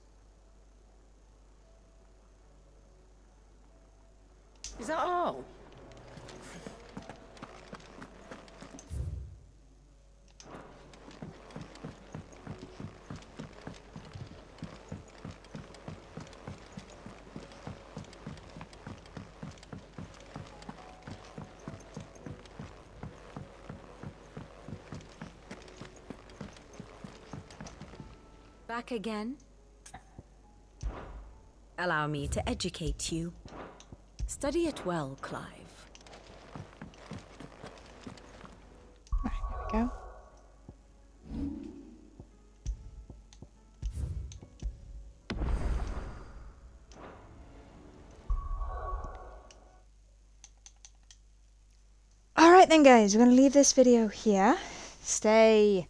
Is that all? Back again? Allow me to educate you. Study it well, Clive. Right, there we go. Alright then guys, we're going to leave this video here. Stay.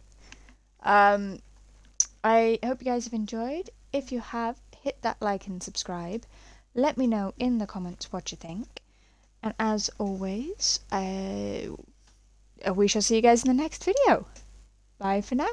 I hope you guys have enjoyed. If you have, hit that like and subscribe. Let me know in the comments what you think. And as always, we shall see you guys in the next video. Bye for now.